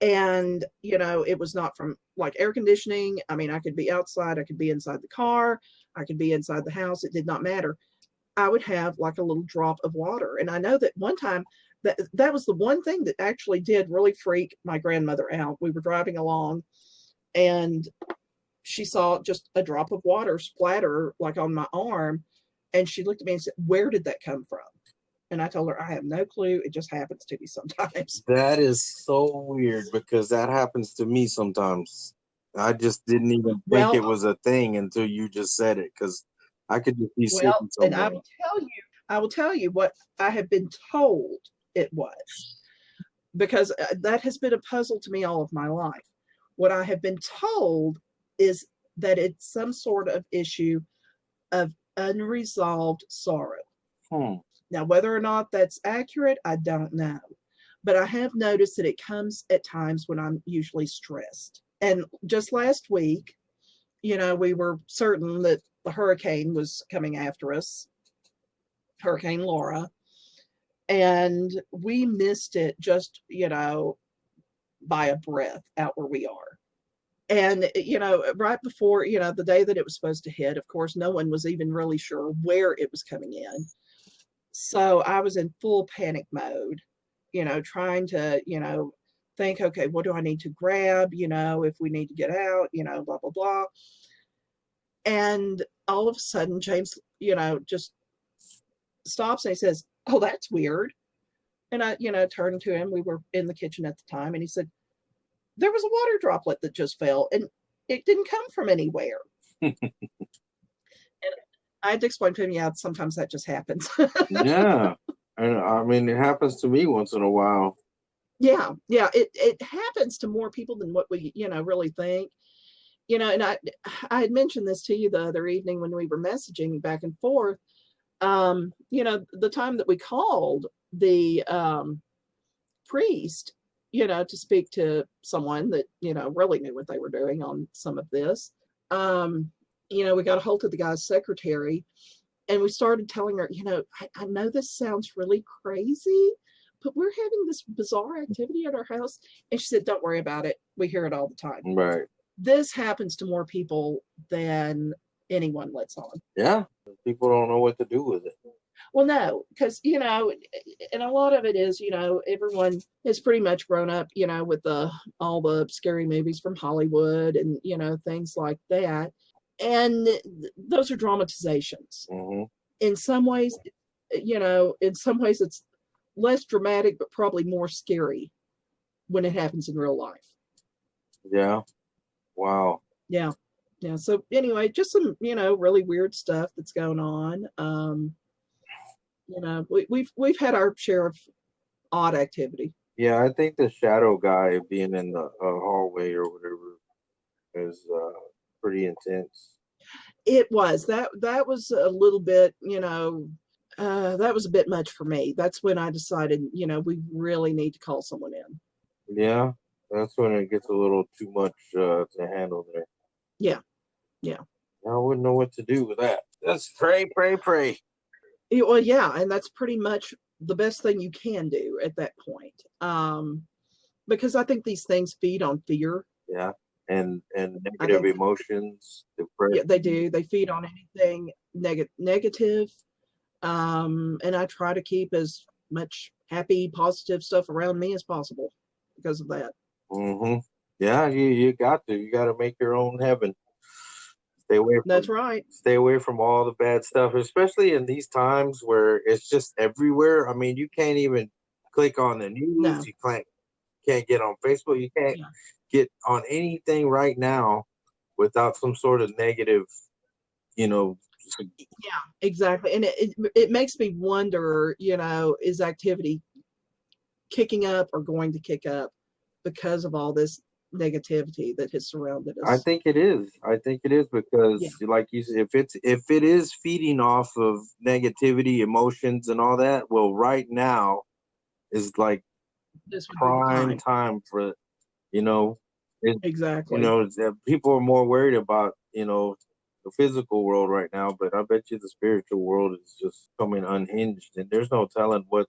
And, it was not from like air conditioning. I mean, I could be outside, I could be inside the car, I could be inside the house. It did not matter. I would have like a little drop of water. And I know that one time, that was the one thing that actually did really freak my grandmother out. We were driving along and she saw just a drop of water splatter like on my arm. And she looked at me and said, "Where did that come from?" And I told her, "I have no clue. It just happens to me sometimes." That is so weird because that happens to me sometimes. I just didn't even think it was a thing until you just said it, because I could just be sitting somewhere. And I will tell you what I have been told it was, because that has been a puzzle to me all of my life. What I have been told is that it's some sort of issue of unresolved sorrow. Now, whether or not that's accurate, I don't know. But I have noticed that it comes at times when I'm usually stressed. And just last week, we were certain that the hurricane was coming after us, Hurricane Laura. And we missed it just, by a breath out where we are. And, right before, the day that it was supposed to hit, of course, no one was even really sure where it was coming in. So I was in full panic mode, trying to, think, okay, what do I need to grab, if we need to get out, blah, blah, blah. And all of a sudden, James, just stops and he says, "Oh, that's weird." And I, turned to him. We were in the kitchen at the time. And he said, "There was a water droplet that just fell and it didn't come from anywhere." And I had to explain to him, yeah, sometimes that just happens. Yeah. And I mean, it happens to me once in a while. Yeah. It happens to more people than what we, really think. And I had mentioned this to you the other evening when we were messaging back and forth. The time that we called the priest, to speak to someone that, really knew what they were doing on some of this. We got a hold of the guy's secretary and we started telling her, I know this sounds really crazy, but we're having this bizarre activity at our house. And she said, "Don't worry about it. We hear it all the time." Right. This happens to more people than anyone lets on. Yeah. People don't know what to do with it. Well, no, because, and a lot of it is, everyone has pretty much grown up, with all the scary movies from Hollywood and, things like that. And those are dramatizations. Mm-hmm. In some ways, it's less dramatic, but probably more scary when it happens in real life. Yeah. Wow. Yeah. Yeah. So anyway, just some, really weird stuff that's going on. We've had our share of odd activity. Yeah, I think the shadow guy being in the hallway or whatever is pretty intense. It was that was a little bit, that was a bit much for me. That's when I decided, we really need to call someone in. Yeah, that's when it gets a little too much to handle there. Yeah. Yeah. I wouldn't know what to do with that. Just pray, pray, pray. Well, yeah, and that's pretty much the best thing you can do at that point. Because I think these things feed on fear. Yeah, and I negative think, emotions, yeah, they depression. do. They feed on anything negative. And I try to keep as much happy, positive stuff around me as possible because of that. Mm-hmm. Yeah, you got to. You got to make your own heaven. That's right. Stay away from all the bad stuff, especially in these times where it's just everywhere. I mean, you can't even click on the news. No. You can't get on Facebook. You can't Yeah. get on anything right now without some sort of negative, you know. Yeah, exactly. And it makes me wonder, is activity kicking up or going to kick up because of all this negativity that has surrounded I us? think it is. I think it is Yeah, because, like you said, if it is feeding off of negativity, emotions, and all that, well, right now is like this would be the prime time. time for you know, it, Exactly. people are more worried about the physical world right now, but I bet you the spiritual world is just coming unhinged, and there's no telling what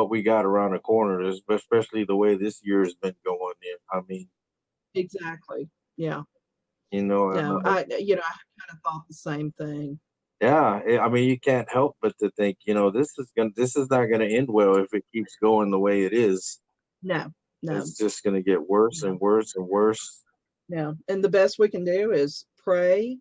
we got around the corner, especially the way this year has been going. In, I mean, Exactly. Yeah. you know, No, I kind of thought the same thing. yeah, I mean, you can't help but to think, this is not gonna end well if it keeps going the way it is. No, no, It's just gonna get worse no, and worse and worse. no. And the best we can do is pray,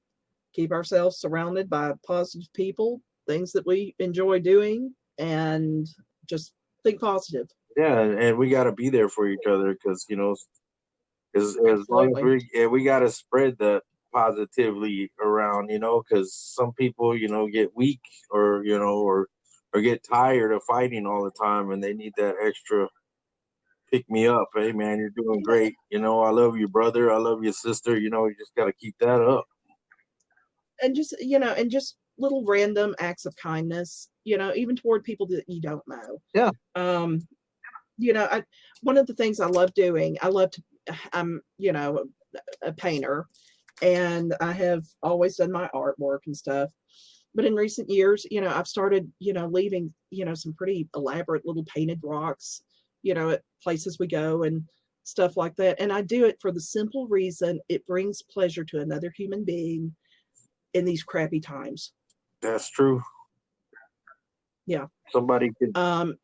keep ourselves surrounded by positive people, things that we enjoy doing, and just think positive. Yeah, and we got to be there for each other because as long as Absolutely. we got to spread the positively around, because some people get weak or get tired of fighting all the time, and they need that extra pick me up. Hey man, you're doing great. I love you, brother. I love your sister. You just got to keep that up. And just little random acts of kindness, even toward people that you don't know. Yeah. Um, one of the things I love doing, I'm, a painter, and I have always done my artwork and stuff. But in recent years, I've started, leaving, some pretty elaborate little painted rocks, at places we go and stuff like that. And I do it for the simple reason it brings pleasure to another human being in these crappy times. That's true. Yeah. Somebody could. And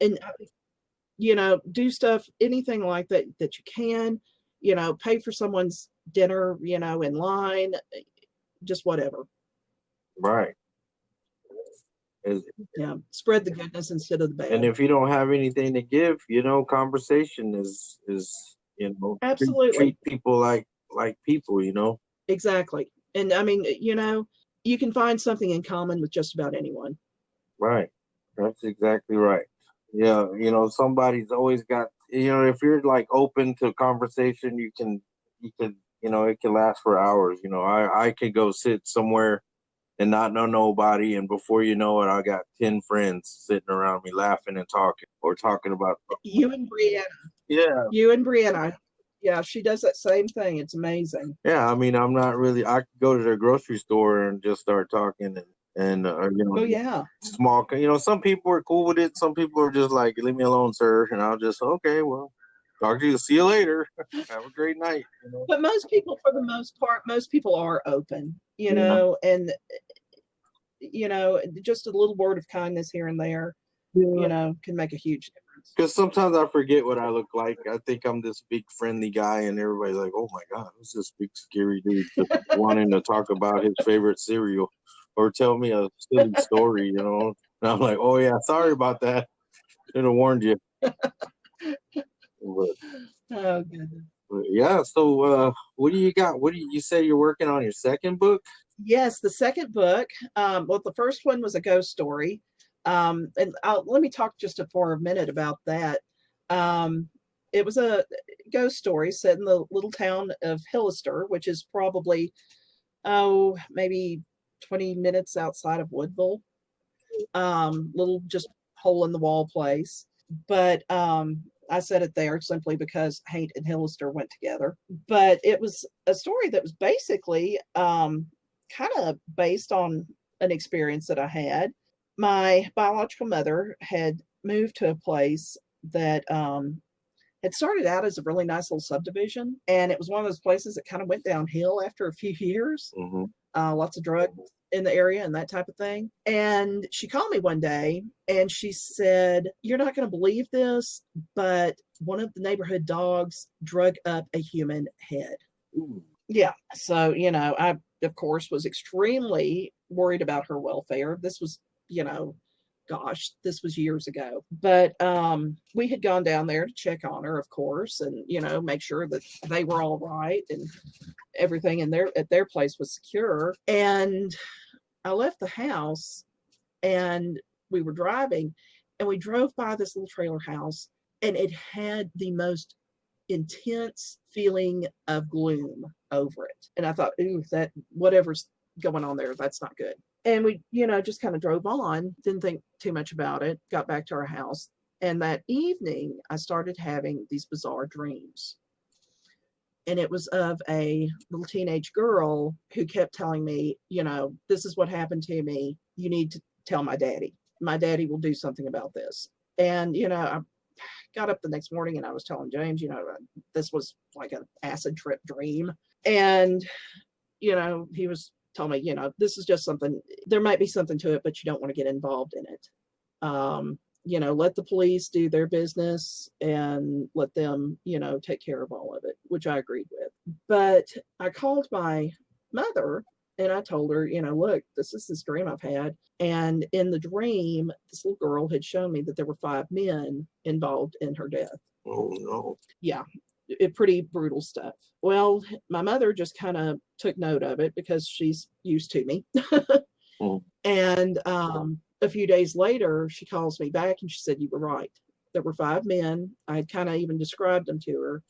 do stuff, anything like that you can, pay for someone's dinner, in line, just whatever. Right. Yeah. Spread the goodness instead of the And bad. if you don't have anything to give, conversation is Absolutely. treat people like people, Exactly. And I mean, you can find something in common with just about anyone. Right. That's exactly right. Yeah, somebody's always got, if you're like open to conversation, it can last for hours. I could go sit somewhere and not know nobody, and before you know it, I got 10 friends sitting around me laughing and talking or talking about. You and Brianna. Yeah. You and Brianna. Yeah, she does that same thing. It's amazing. Yeah, I mean, I'm not really. I could go to the grocery store and just start talking, and Oh yeah. small. Some people are cool with it. Some people are just like, "Leave me alone, sir," and I'll just, okay, well, talk to you. See you later. Have a great night. But most people, for the most part, most people are open, Yeah. and just a little word of kindness here and there, Yeah. can make a huge difference. Because sometimes I forget what I look like. I think I'm this big friendly guy, and everybody's like, "Oh my God, who's this big scary dude just wanting to talk about his favorite cereal or tell me a silly story?" And I'm like, "Oh yeah, sorry about that. Should have warned you." But Oh goodness. Yeah. So, what do you got? What do you say you're working on your second book? Yes, the second book. Well, the first one was a ghost story. And let me talk just for a minute about that. Um, it was a ghost story set in the little town of Hillister, which is probably, maybe 20 minutes outside of Woodville. Little just hole in the wall place. But I said it there simply because Haint and Hillister went together. But it was a story that was basically kind of based on an experience that I had. My biological mother had moved to a place that it started out as a really nice little subdivision, and it was one of those places that kind of went downhill after a few years. Mm-hmm. Lots of drugs in the area and that type of thing. And she called me one day and she said, "You're not going to believe this, but one of the neighborhood dogs drug up a human head." Ooh. Yeah. So, I, of course, was extremely worried about her welfare. This was, gosh, this was years ago. But we had gone down there to check on her, of course, and, make sure that they were all right and everything at their place was secure. And I left the house and we were driving and we drove by this little trailer house and it had the most intense feeling of gloom over it. And I thought, ooh, that whatever's going on there, that's not good. And we, just kind of drove on, didn't think too much about it, got back to our house. And that evening, I started having these bizarre dreams. And it was of a little teenage girl who kept telling me, this is what happened to me. You need to tell my daddy. My daddy will do something about this. And, I got up the next morning and I was telling James, this was like an acid trip dream. And, he was telling me, this is just something, there might be something to it, but you don't want to get involved in it. Let the police do their business and let them, take care of all of it, which I agreed with. But I called my mother and I told her, look, this is this dream I've had. And in the dream, this little girl had shown me that there were 5 men involved in her death. Oh, no. Yeah, pretty brutal stuff. Well, my mother just kind of took note of it because she's used to me. Mm. And a few days later, she calls me back and she said, "You were right. There were 5 men. I had kind of even described them to her,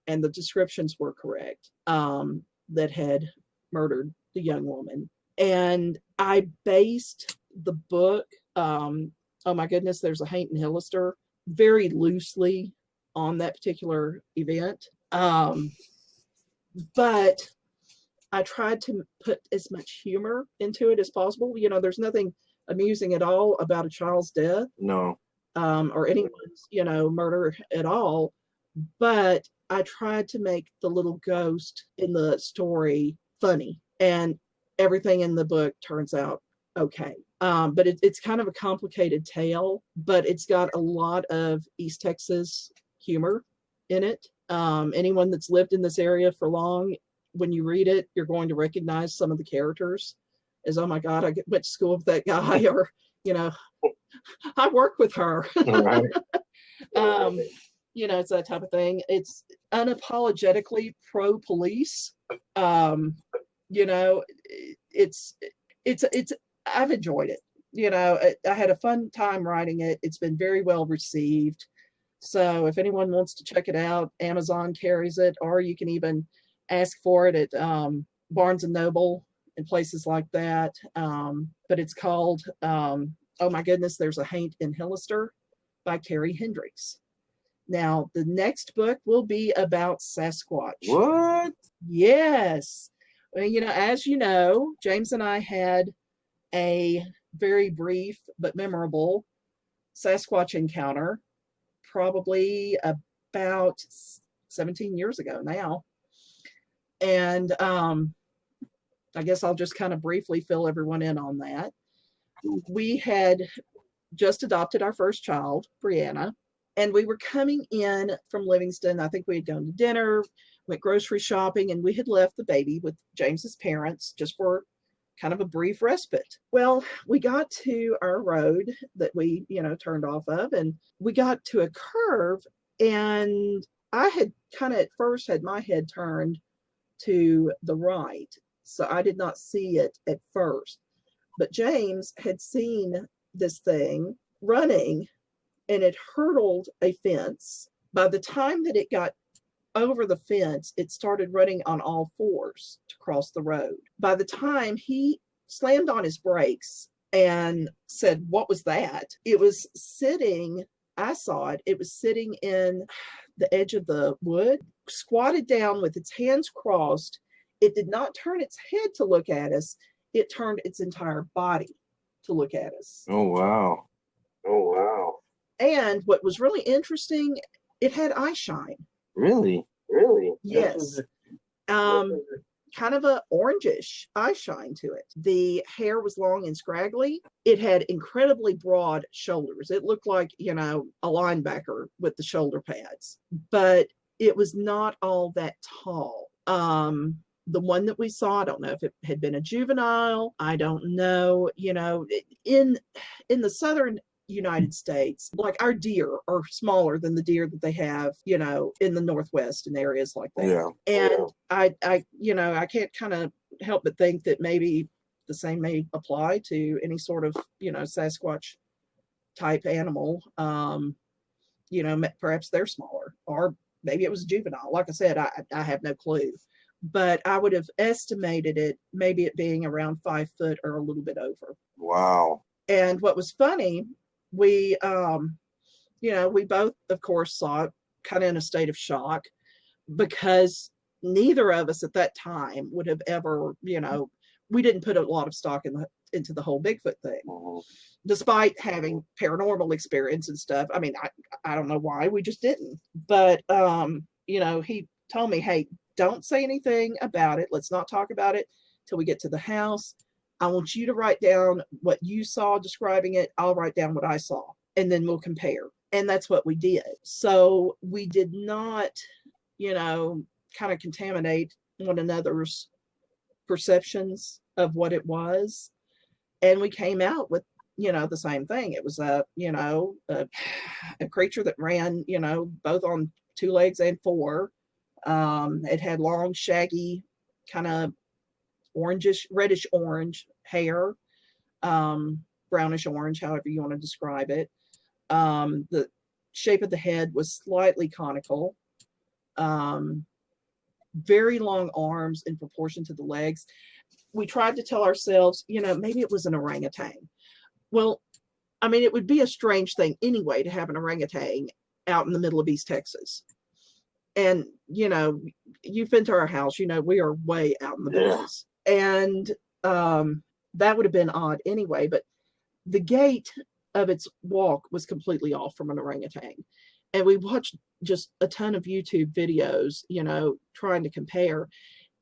and the descriptions were correct, that had murdered the young woman." And I based the book, Oh My Goodness, There's a Haint and Hillister, very loosely on that particular event. But I tried to put as much humor into it as possible. There's nothing amusing at all about a child's death. No. Or anyone's, murder at all. But I tried to make the little ghost in the story funny. And everything in the book turns out okay. But it's kind of a complicated tale, but it's got a lot of East Texas humor in it. Anyone that's lived in this area for long, when you read it, you're going to recognize some of the characters as, oh my God, I went to school with that guy, or, I work with her. Right. It's that type of thing. It's unapologetically pro-police. It's I've enjoyed it. I had a fun time writing it. It's been very well received. So if anyone wants to check it out, Amazon carries it, or you can even ask for it at Barnes and Noble and places like that. But it's called Oh My Goodness, There's a Haint in Hillister by Carrie Hendrix. Now, the next book will be about Sasquatch. What? Yes. Well, as you know, James and I had a very brief but memorable Sasquatch encounter, probably about 17 years ago now. And I guess I'll just kind of briefly fill everyone in on that. We had just adopted our first child, Brianna, and we were coming in from Livingston. I think we had gone to dinner, went grocery shopping, and we had left the baby with James's parents just for kind of a brief respite. Well, we got to our road that we, turned off of, and we got to a curve, and I had kind of at first had my head turned to the right, so I did not see it at first. But James had seen this thing running, and it hurdled a fence. By the time that it got over the fence, it started running on all fours to cross the road. By the time he slammed on his brakes and said, "What was that?" It was sitting, I saw it, it was sitting in the edge of the wood, squatted down with its hands crossed. It did not turn its head to look at us, it turned its entire body to look at us. Oh, wow. Oh, wow. And what was really interesting, it had eye shine. Really? Really? Yes. Kind of a orangish eye shine to it. The hair was long and scraggly. It had incredibly broad shoulders. It looked like, a linebacker with the shoulder pads, but it was not all that tall. The one that we saw, I don't know if it had been a juvenile. I don't know, in the southern United States, like our deer are smaller than the deer that they have, in the Northwest and areas like that. Yeah. And I can't kind of help but think that maybe the same may apply to any sort of, Sasquatch type animal. Perhaps they're smaller, or maybe it was a juvenile. Like I said, I have no clue, but I would have estimated it being around 5 foot or a little bit over. Wow. And what was funny, we both, of course, saw it kind of in a state of shock, because neither of us at that time would have ever, we didn't put a lot of stock into the whole Bigfoot thing, despite having paranormal experience and stuff. I mean, I don't know why, we just didn't. But, he told me, "Hey, don't say anything about it. Let's not talk about it till we get to the house. I want you to write down what you saw describing it. I'll write down what I saw, and then we'll compare." And that's what we did. So we did not, kind of contaminate one another's perceptions of what it was. And we came out with, the same thing. It was a creature that ran, both on 2 legs and 4. It had long, shaggy, kind of reddish orange hair, brownish orange, however you want to describe it. The shape of the head was slightly conical, very long arms in proportion to the legs. We tried to tell ourselves, maybe it was an orangutan. Well, I mean, it would be a strange thing anyway to have an orangutan out in the middle of East Texas. And, you've been to our house, we are way out in the woods. And that would have been odd anyway. But the gait of its walk was completely off from an orangutan. And we watched just a ton of YouTube videos, trying to compare.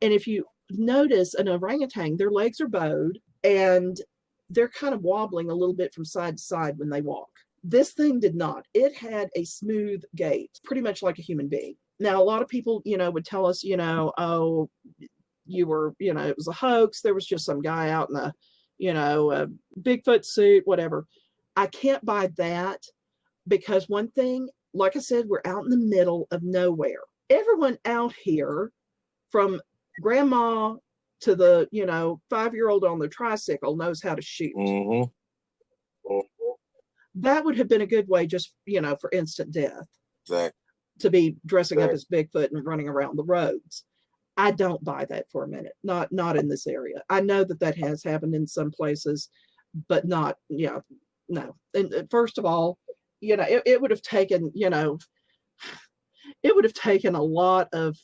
And if you notice an orangutan, their legs are bowed and they're kind of wobbling a little bit from side to side when they walk. This thing did not. It had a smooth gait, pretty much like a human being. Now, a lot of people, would tell us, oh, you were, it was a hoax. There was just some guy out in a Bigfoot suit, whatever. I can't buy that, because one thing, like I said, we're out in the middle of nowhere. Everyone out here, from grandma to the, 5-year-old on the tricycle, knows how to shoot. Mm-hmm. That would have been a good way just, for instant death. Exactly. To be dressing up as Bigfoot and running around the roads. I don't buy that for a minute. Not in this area. I know that has happened in some places, but not, no. And first of all, it would have taken, it would have taken a lot of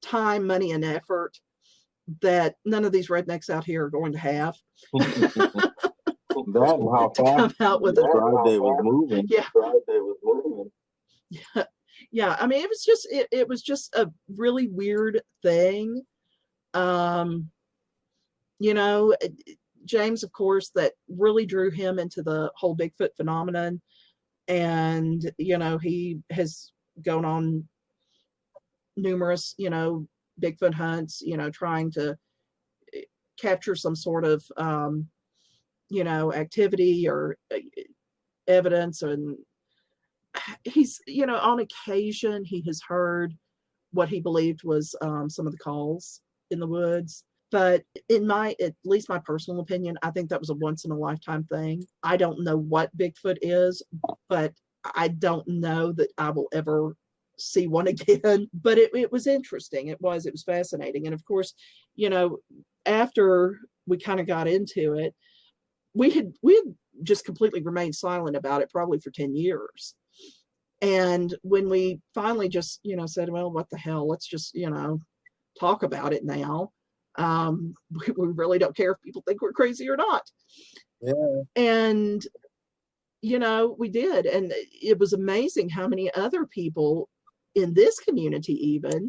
time, money, and effort that none of these rednecks out here are going to have. That and how to come out with the Friday was moving. Yeah. Yeah, I mean, it was just a really weird thing. James, of course, that really drew him into the whole Bigfoot phenomenon. And, he has gone on numerous, Bigfoot hunts, trying to capture some sort of, activity or evidence. And he's, on occasion he has heard what he believed was some of the calls in the woods. But at least my personal opinion, I think that was a once in a lifetime thing. I don't know what Bigfoot is, but I don't know that I will ever see one again. But it was interesting. It was fascinating. And of course, after we kind of got into it, we had just completely remained silent about it probably for 10 years. And when we finally just, said, well, what the hell, let's just, talk about it now. We really don't care if people think we're crazy or not. Yeah. And, we did. And it was amazing how many other people in this community even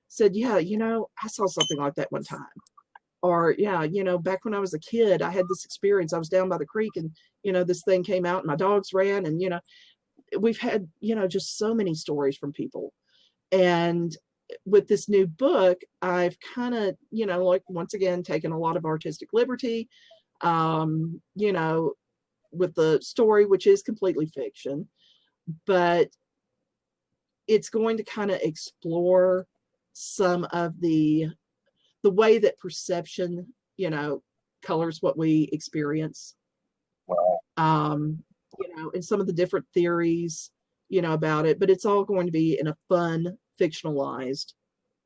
said, yeah, I saw something like that one time. Or, yeah, back when I was a kid, I had this experience. I was down by the creek and, this thing came out and my dogs ran. And, we've had, just so many stories from people. And with this new book, I've kind of, like, once again, taken a lot of artistic liberty, with the story, which is completely fiction, but it's going to kind of explore some of the way that perception, colors what we experience. Wow. And some of the different theories, about it, but it's all going to be in a fun, fictionalized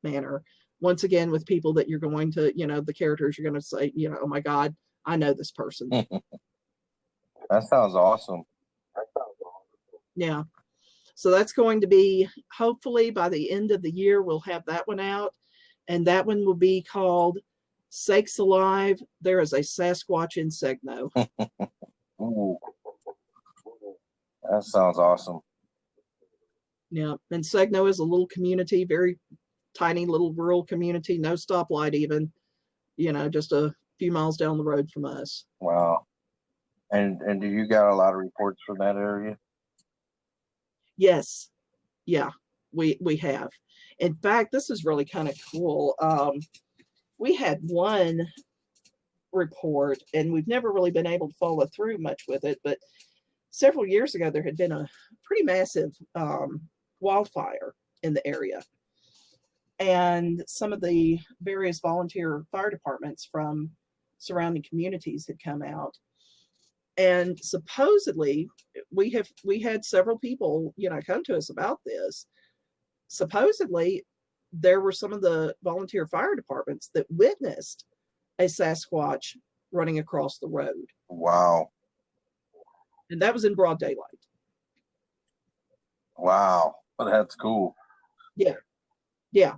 manner. Once again, with people that you're going to, the characters you're going to say, oh my God, I know this person. That sounds awesome. Yeah. So that's going to be, hopefully by the end of the year, we'll have that one out. And that one will be called Sakes Alive, There is a Sasquatch in Segno. Ooh. That sounds awesome. Yeah. And Segno is a little community, very tiny little rural community, no stoplight even, just a few miles down the road from us. Wow. And do you got a lot of reports from that area? Yes. Yeah, we have. In fact, this is really kind of cool. We had one report, and we've never really been able to follow through much with it, but several years ago, there had been a pretty massive wildfire in the area. And some of the various volunteer fire departments from surrounding communities had come out. And supposedly, we had several people, come to us about this. Supposedly, there were some of the volunteer fire departments that witnessed a Sasquatch running across the road. Wow. And that was in broad daylight. Wow. That's cool. Yeah. Yeah.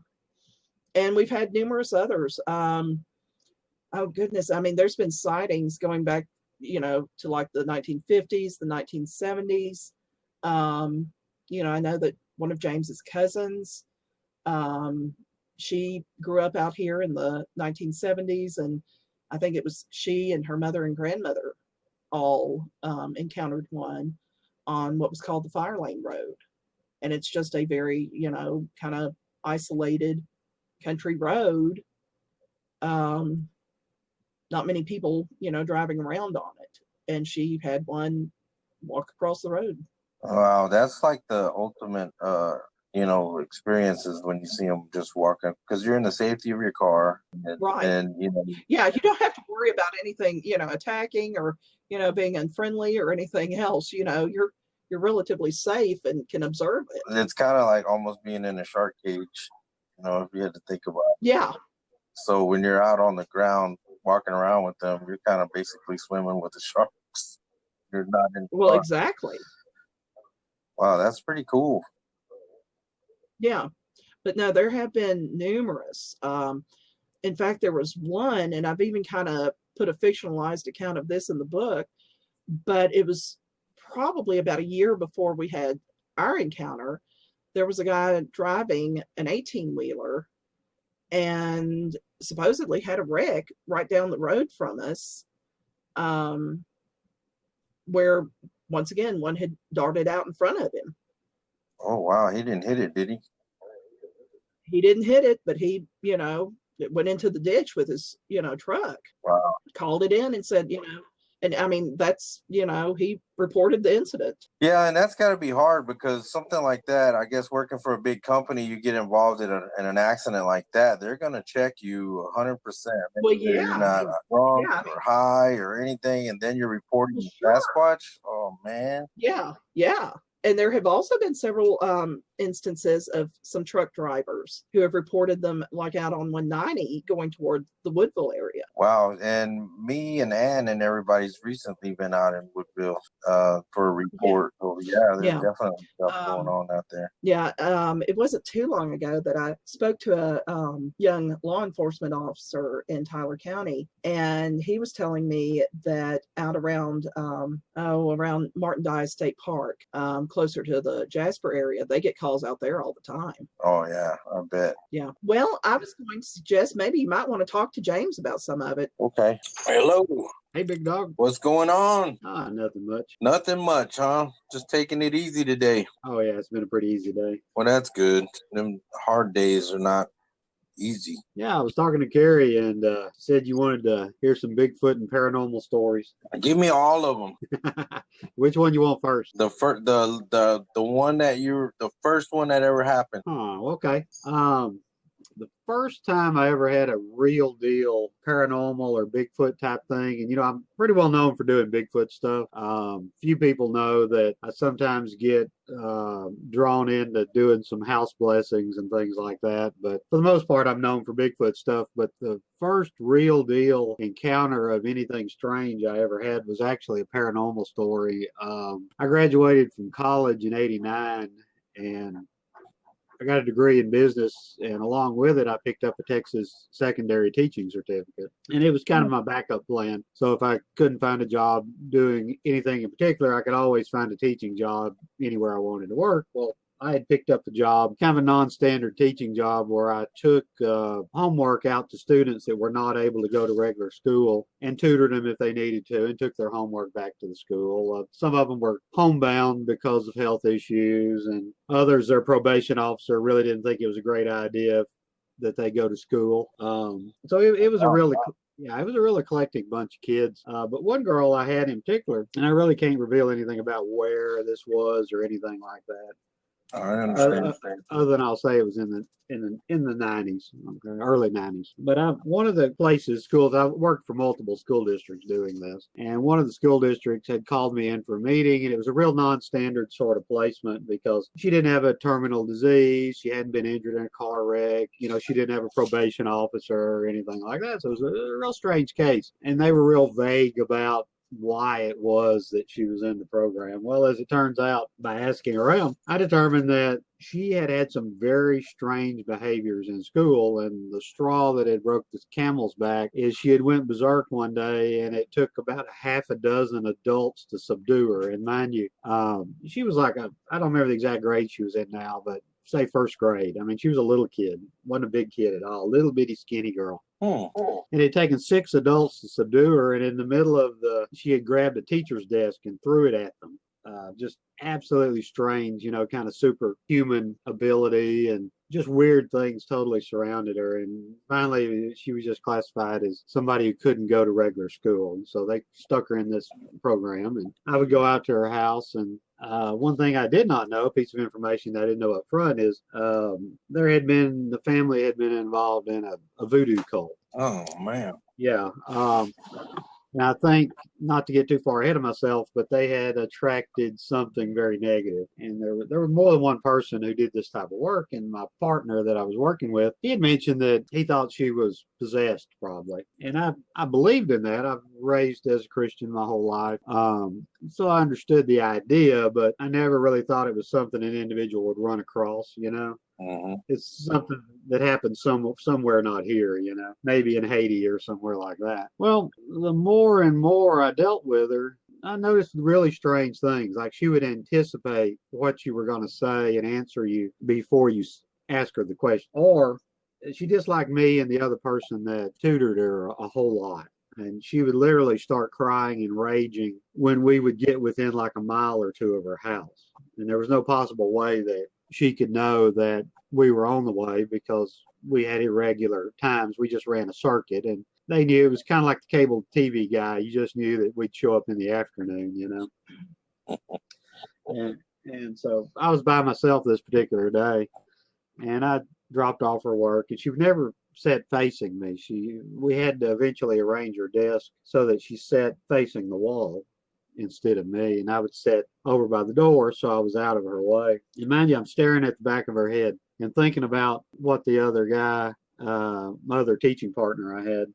And we've had numerous others. Oh goodness. I mean, there's been sightings going back, to like the 1950s, the 1970s. I know that one of James's cousins, she grew up out here in the 1970s, and I think it was she and her mother and grandmother all encountered one on what was called the Fire Lane Road. And it's just a very, kind of isolated country road. Not many people, driving around on it. And she had one walk across the road. Wow, that's like the ultimate, experiences when you see them just walking, because you're in the safety of your car. Right. And, yeah, you don't have to worry about anything, attacking or, being unfriendly or anything else. You're relatively safe and can observe it. It's kind of like almost being in a shark cage, if you had to think about it. Yeah. So when you're out on the ground walking around with them, you're kind of basically swimming with the sharks. You're not in. Well, exactly. Wow, that's pretty cool. Yeah. But no, there have been numerous. In fact, there was one, and I've even kind of put a fictionalized account of this in the book, but it was probably about a year before we had our encounter. There was a guy driving an 18-wheeler and supposedly had a wreck right down the road from us, where, once again, one had darted out in front of him. Oh, wow. He didn't hit it, did he? He didn't hit it, but he, it went into the ditch with his, truck. Wow. Called it in and said, And I mean, that's, he reported the incident. Yeah, and that's got to be hard because something like that, I guess working for a big company, you get involved in an accident like that, they're going to check you 100%. Well, Make sure you're yeah. not drunk Yeah. or high or anything, and then you're reporting Sure. Sasquatch. Oh, man. Yeah. Yeah. And there have also been several instances of some truck drivers who have reported them like out on 190 going toward the Woodville area. Wow. And me and Ann and everybody's recently been out in Woodville for a report. Yeah. So, yeah, there's definitely stuff going on out there. Yeah. It wasn't too long ago that I spoke to a young law enforcement officer in Tyler County, and he was telling me that out around around Martin Dye State Park, closer to the Jasper area, they get calls out there all the time. Oh, yeah, I bet. Yeah. Well, I was going to suggest maybe you might want to talk to James about some of it. Okay. Hello. Hey, big dog. What's going on? Nothing much. Nothing much, huh? Just taking it easy today. Oh, yeah, it's been a pretty easy day. Well, that's good. Them hard days are not easy. Yeah, I was talking to Carrie and said you wanted to hear some Bigfoot and paranormal stories. Give me all of them. Which one you want first? The one that the first one that ever happened. Oh, okay. The first time I ever had a real deal paranormal or Bigfoot type thing, and I'm pretty well known for doing Bigfoot stuff. Few people know that I sometimes get drawn into doing some house blessings and things like that, but for the most part I'm known for Bigfoot stuff. But the first real deal encounter of anything strange I ever had was actually a paranormal story. I graduated from college in '89, and I got a degree in business, and along with it, I picked up a Texas secondary teaching certificate. And it was kind of my backup plan. So if I couldn't find a job doing anything in particular, I could always find a teaching job anywhere I wanted to work. Well, I had picked up a job, kind of a non-standard teaching job, where I took homework out to students that were not able to go to regular school and tutored them if they needed to, and took their homework back to the school. Some of them were homebound because of health issues, and others, their probation officer really didn't think it was a great idea that they go to school. So it was a really... Yeah, it was a real eclectic bunch of kids. But one girl I had in particular, and I really can't reveal anything about where this was or anything like that. I understand. Other than I'll say it was in the 90s, okay, early 90s. But one of the schools, I worked for multiple school districts doing this, and one of the school districts had called me in for a meeting, and it was a real non-standard sort of placement because she didn't have a terminal disease, she hadn't been injured in a car wreck, she didn't have a probation officer or anything like that. So it was a real strange case, and they were real vague about why it was that she was in the program. Well, as it turns out, by asking around, I determined that she had some very strange behaviors in school, and the straw that had broke the camel's back is she had went berserk one day, and it took about a half a dozen adults to subdue her. And mind you, she was like I don't remember the exact grade she was in now, but say first grade. I mean, she was a little kid, wasn't a big kid at all, little bitty skinny girl. And it had taken 6 adults to subdue her, and in the middle of she had grabbed a teacher's desk and threw it at them. Just absolutely strange, kind of superhuman ability, and just weird things totally surrounded her. And finally, she was just classified as somebody who couldn't go to regular school. And so they stuck her in this program, and I would go out to her house. And one thing I did not know, a piece of information that I didn't know up front, is the family had been involved in a voodoo cult. Oh, man. Yeah. And I think, not to get too far ahead of myself, but they had attracted something very negative. And there was more than one person who did this type of work. And my partner that I was working with, he had mentioned that he thought she was possessed, probably. And I believed in that. I've raised as a Christian my whole life. So I understood the idea, but I never really thought it was something an individual would run across, Mm-hmm. It's something that happens somewhere not here, maybe in Haiti or somewhere like that. Well, the more and more I dealt with her, I noticed really strange things. Like she would anticipate what you were going to say and answer you before you ask her the question. Or she just like me and the other person that tutored her a whole lot. And she would literally start crying and raging when we would get within like a mile or two of her house. And there was no possible way that she could know that we were on the way because we had irregular times. We just ran a circuit, and they knew it was kind of like the cable TV guy. You just knew that we'd show up in the afternoon, you know. And so I was by myself this particular day, and I dropped off her work, and she would never sat facing me. We had to eventually arrange her desk so that she sat facing the wall instead of me, and I would sit over by the door so I was out of her way. And mind you, I'm staring at the back of her head and thinking about what the other guy, my other teaching partner I had,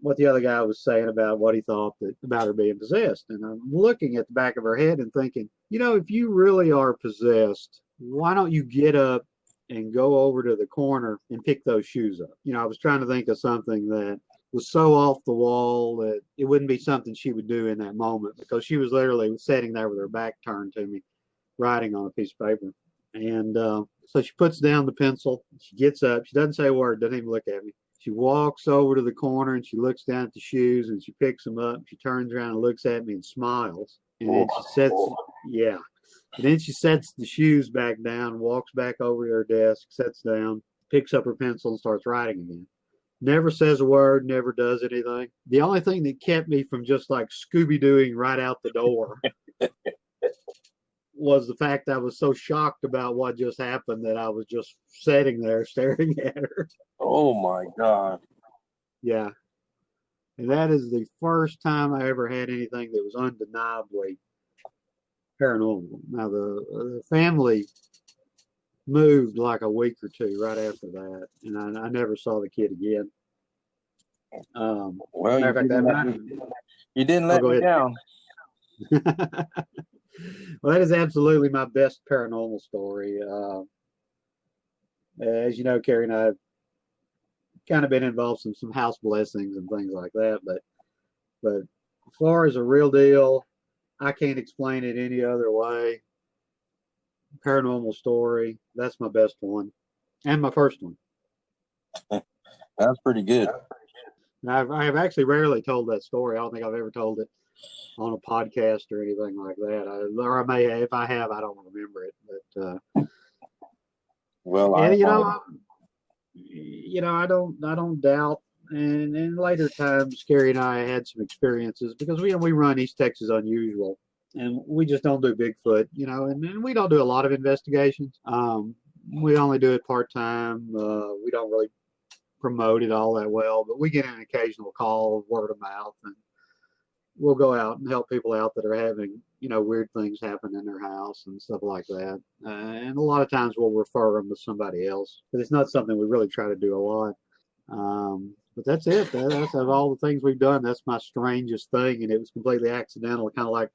what the other guy was saying about what he thought about her being possessed. And I'm looking at the back of her head and thinking, if you really are possessed, why don't you get up and go over to the corner and pick those shoes up? I was trying to think of something that was so off the wall that it wouldn't be something she would do in that moment, because she was literally sitting there with her back turned to me, writing on a piece of paper. And so she puts down the pencil. She gets up. She doesn't say a word, doesn't even look at me. She walks over to the corner and she looks down at the shoes and she picks them up. She turns around and looks at me and smiles. And then she sets, yeah. And then she sets the shoes back down, walks back over to her desk, sits down, picks up her pencil and starts writing again. Never says a word, never does anything. The only thing that kept me from just like Scooby-Dooing right out the door was the fact I was so shocked about what just happened that I was just sitting there staring at her. Oh my God. Yeah. And that is the first time I ever had anything that was undeniably paranormal. Now, the family moved like a week or two right after that, and I never saw the kid again. Well, you didn't let me down. Well, that is absolutely my best paranormal story. As you know, Carrie and I have kind of been involved in some house blessings and things like that, but as far as a real deal, I can't explain it any other way. Paranormal story, that's my best one, and my first one. That's pretty good. I have actually rarely told that story. I don't think I've ever told it on a podcast or anything like that. Or I may have. If I have, I don't remember it. But well, and I don't doubt. And in later times, Carrie and I had some experiences because we run East Texas Unusual, and we just don't do Bigfoot, and we don't do a lot of investigations. We only do it part time. We don't really promote it all that well, but we get an occasional call, word of mouth, and we'll go out and help people out that are having, weird things happen in their house and stuff like that. And a lot of times we'll refer them to somebody else, but it's not something we really try to do a lot. But that's it. That's of all the things we've done, that's my strangest thing, and it was completely accidental, kind of like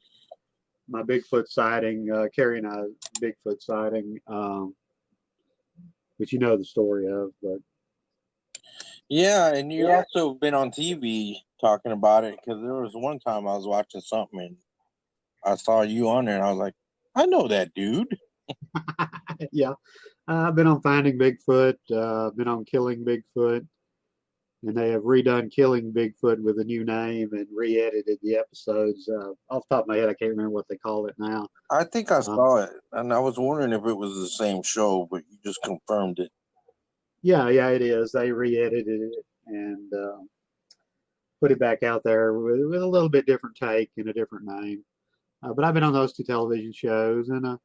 my Bigfoot sighting, Carrie and I Bigfoot sighting, which you know the story of, but. Yeah, and you also been on TV talking about it, because there was one time I was watching something and I saw you on there and I was like, I know that dude. Yeah, I've been on Finding Bigfoot, been on Killing Bigfoot, and they have redone Killing Bigfoot with a new name and re-edited the episodes. Off the top of my head, I can't remember what they call it now. I think I saw it, and I was wondering if it was the same show, but you just confirmed it. Yeah, it is. They re-edited it and put it back out there with a little bit different take and a different name. But I've been on those two television shows and,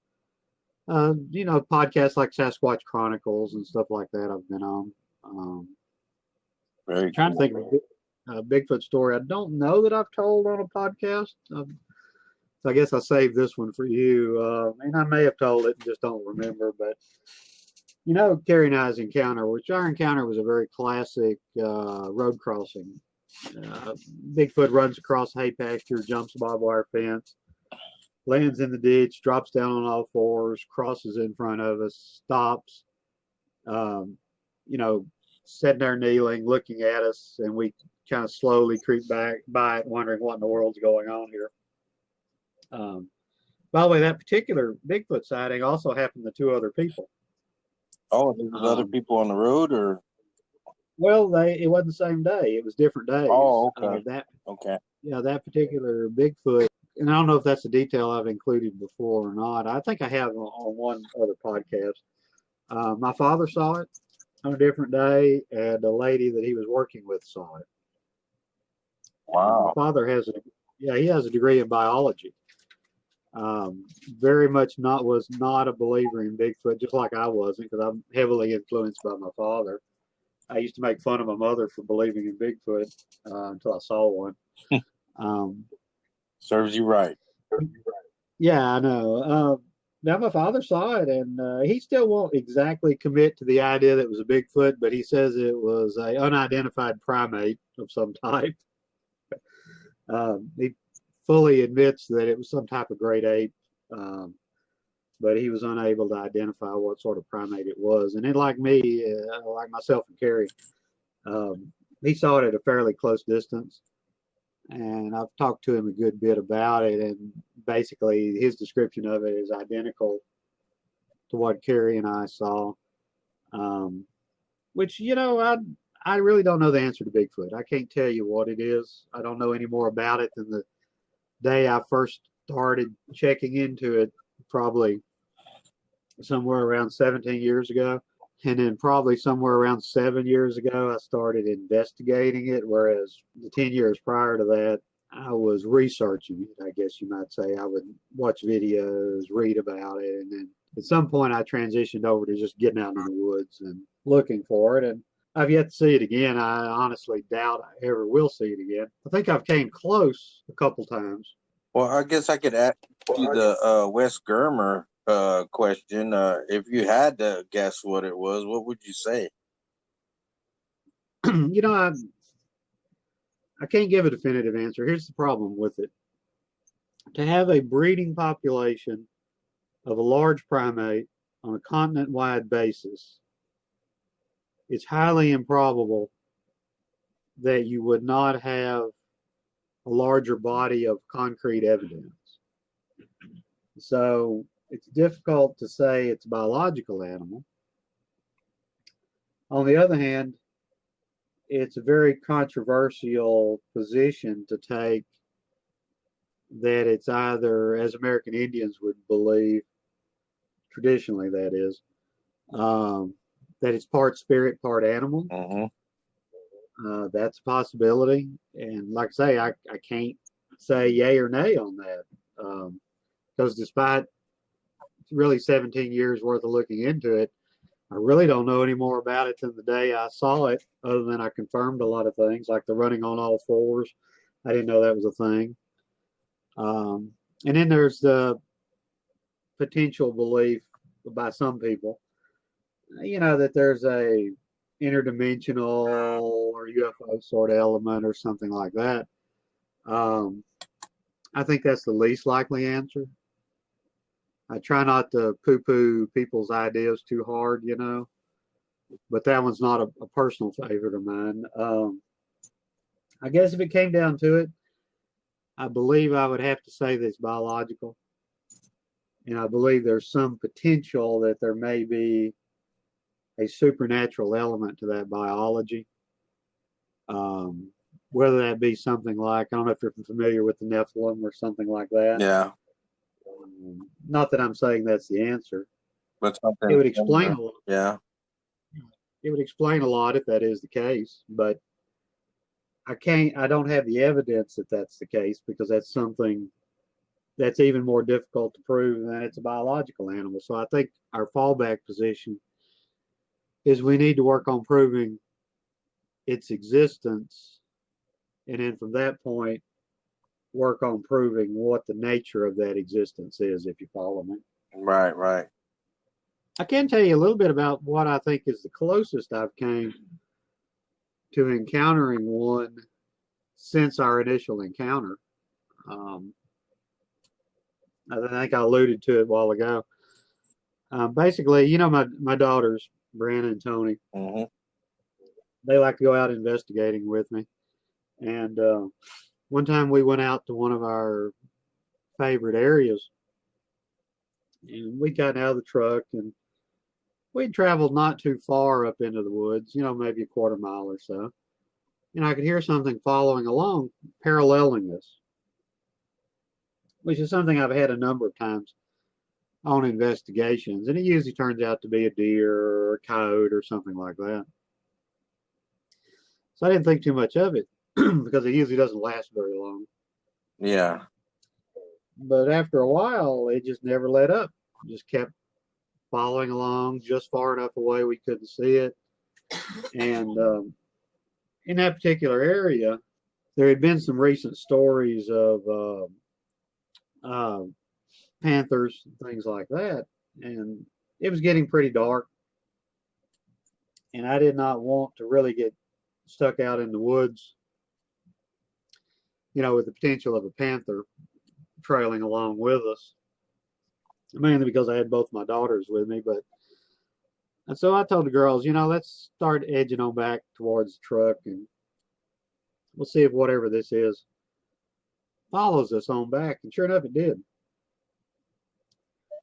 podcasts like Sasquatch Chronicles and stuff like that I've been on. Very trying to think of a Bigfoot story I don't know that I've told on a podcast. So I guess I saved this one for you. And I may have told it and just don't remember, but Carrie and I's encounter, which our encounter was a very classic road crossing. Bigfoot runs across hay pasture, jumps a barbed wire fence, lands in the ditch, drops down on all fours, crosses in front of us, stops, sitting there kneeling, looking at us, and we kind of slowly creep back by it, wondering what in the world's going on here. By the way, that particular Bigfoot sighting also happened to two other people. Oh, there was other people on the road, or? Well, it wasn't the same day. It was different days. Oh, okay. Okay. Yeah, that particular Bigfoot, and I don't know if that's a detail I've included before or not. I think I have on one other podcast. My father saw it on a different day, and a lady that he was working with saw it. And my Wow. father he has a degree in biology. Very much was not a believer in Bigfoot, just like I wasn't, because I'm heavily influenced by my father. I used to make fun of my mother for believing in Bigfoot until I saw one. Serves you right. Yeah, I know. Now my father saw it, and he still won't exactly commit to the idea that it was a Bigfoot, but he says it was an unidentified primate of some type. He fully admits that it was some type of great ape, but he was unable to identify what sort of primate it was. And then, like me, like myself and Carrie, he saw it at a fairly close distance. And I've talked to him a good bit about it, and basically his description of it is identical to what Carrie and I saw. Which, I really don't know the answer to Bigfoot. I can't tell you what it is. I don't know any more about it than the day I first started checking into it, probably somewhere around 17 years ago. And then probably somewhere around 7 years ago, I started investigating it, whereas the 10 years prior to that, I was researching it, I guess you might say. I would watch videos, read about it, and then at some point I transitioned over to just getting out in the woods and looking for it. And I've yet to see it again. I honestly doubt I ever will see it again. I think I've came close a couple times. Well, I guess I could ask you the Wes Germer question. If you had to guess what it was, what would you say? I can't give a definitive answer. Here's the problem with it. To have a breeding population of a large primate on a continent-wide basis, it's highly improbable that you would not have a larger body of concrete evidence. So it's difficult to say it's a biological animal. On the other hand, it's a very controversial position to take that it's either, as American Indians would believe, traditionally that is, that it's part spirit, part animal. Mm-hmm. That's a possibility. And like I say, I can't say yay or nay on that. Because despite really 17 years worth of looking into it, I really don't know any more about it than the day I saw it, other than I confirmed a lot of things, like the running on all fours. I didn't know that was a thing. And then there's the potential belief by some people, that there's a interdimensional or UFO sort of element or something like that. I think that's the least likely answer. I try not to poo-poo people's ideas too hard, but that one's not a personal favorite of mine. I guess if it came down to it, I believe I would have to say that it's biological. And I believe there's some potential that there may be a supernatural element to that biology. Whether that be something like, I don't know if you're familiar with the Nephilim or something like that. Yeah. Not that I'm saying that's the answer. But something It would explain a lot. Yeah. It would explain a lot if that is the case, but I don't have the evidence that that's the case, because that's something that's even more difficult to prove than it's a biological animal. So I think our fallback position is we need to work on proving its existence, and then from that point, work on proving what the nature of that existence is, if you follow me. Right, right. I can tell you a little bit about what I think is the closest I've came to encountering one since our initial encounter. I think I alluded to it a while ago. Basically, my daughters, Brianna and Tony, Mm-hmm. they like to go out investigating with me. And one time we went out to one of our favorite areas, and we got out of the truck, and we'd traveled not too far up into the woods, maybe a quarter mile or so. And I could hear something following along, paralleling us, which is something I've had a number of times on investigations. And it usually turns out to be a deer or a coyote or something like that. So I didn't think too much of it. because it usually doesn't last very long. Yeah. But after a while, it just never let up. It just kept following along just far enough away we couldn't see it. And in that particular area, there had been some recent stories of panthers and things like that. And it was getting pretty dark. And I did not want to really get stuck out in the woods, with the potential of a panther trailing along with us, mainly because I had both my daughters with me. And so I told the girls, let's start edging on back towards the truck, and we'll see if whatever this is follows us on back. And sure enough, it did.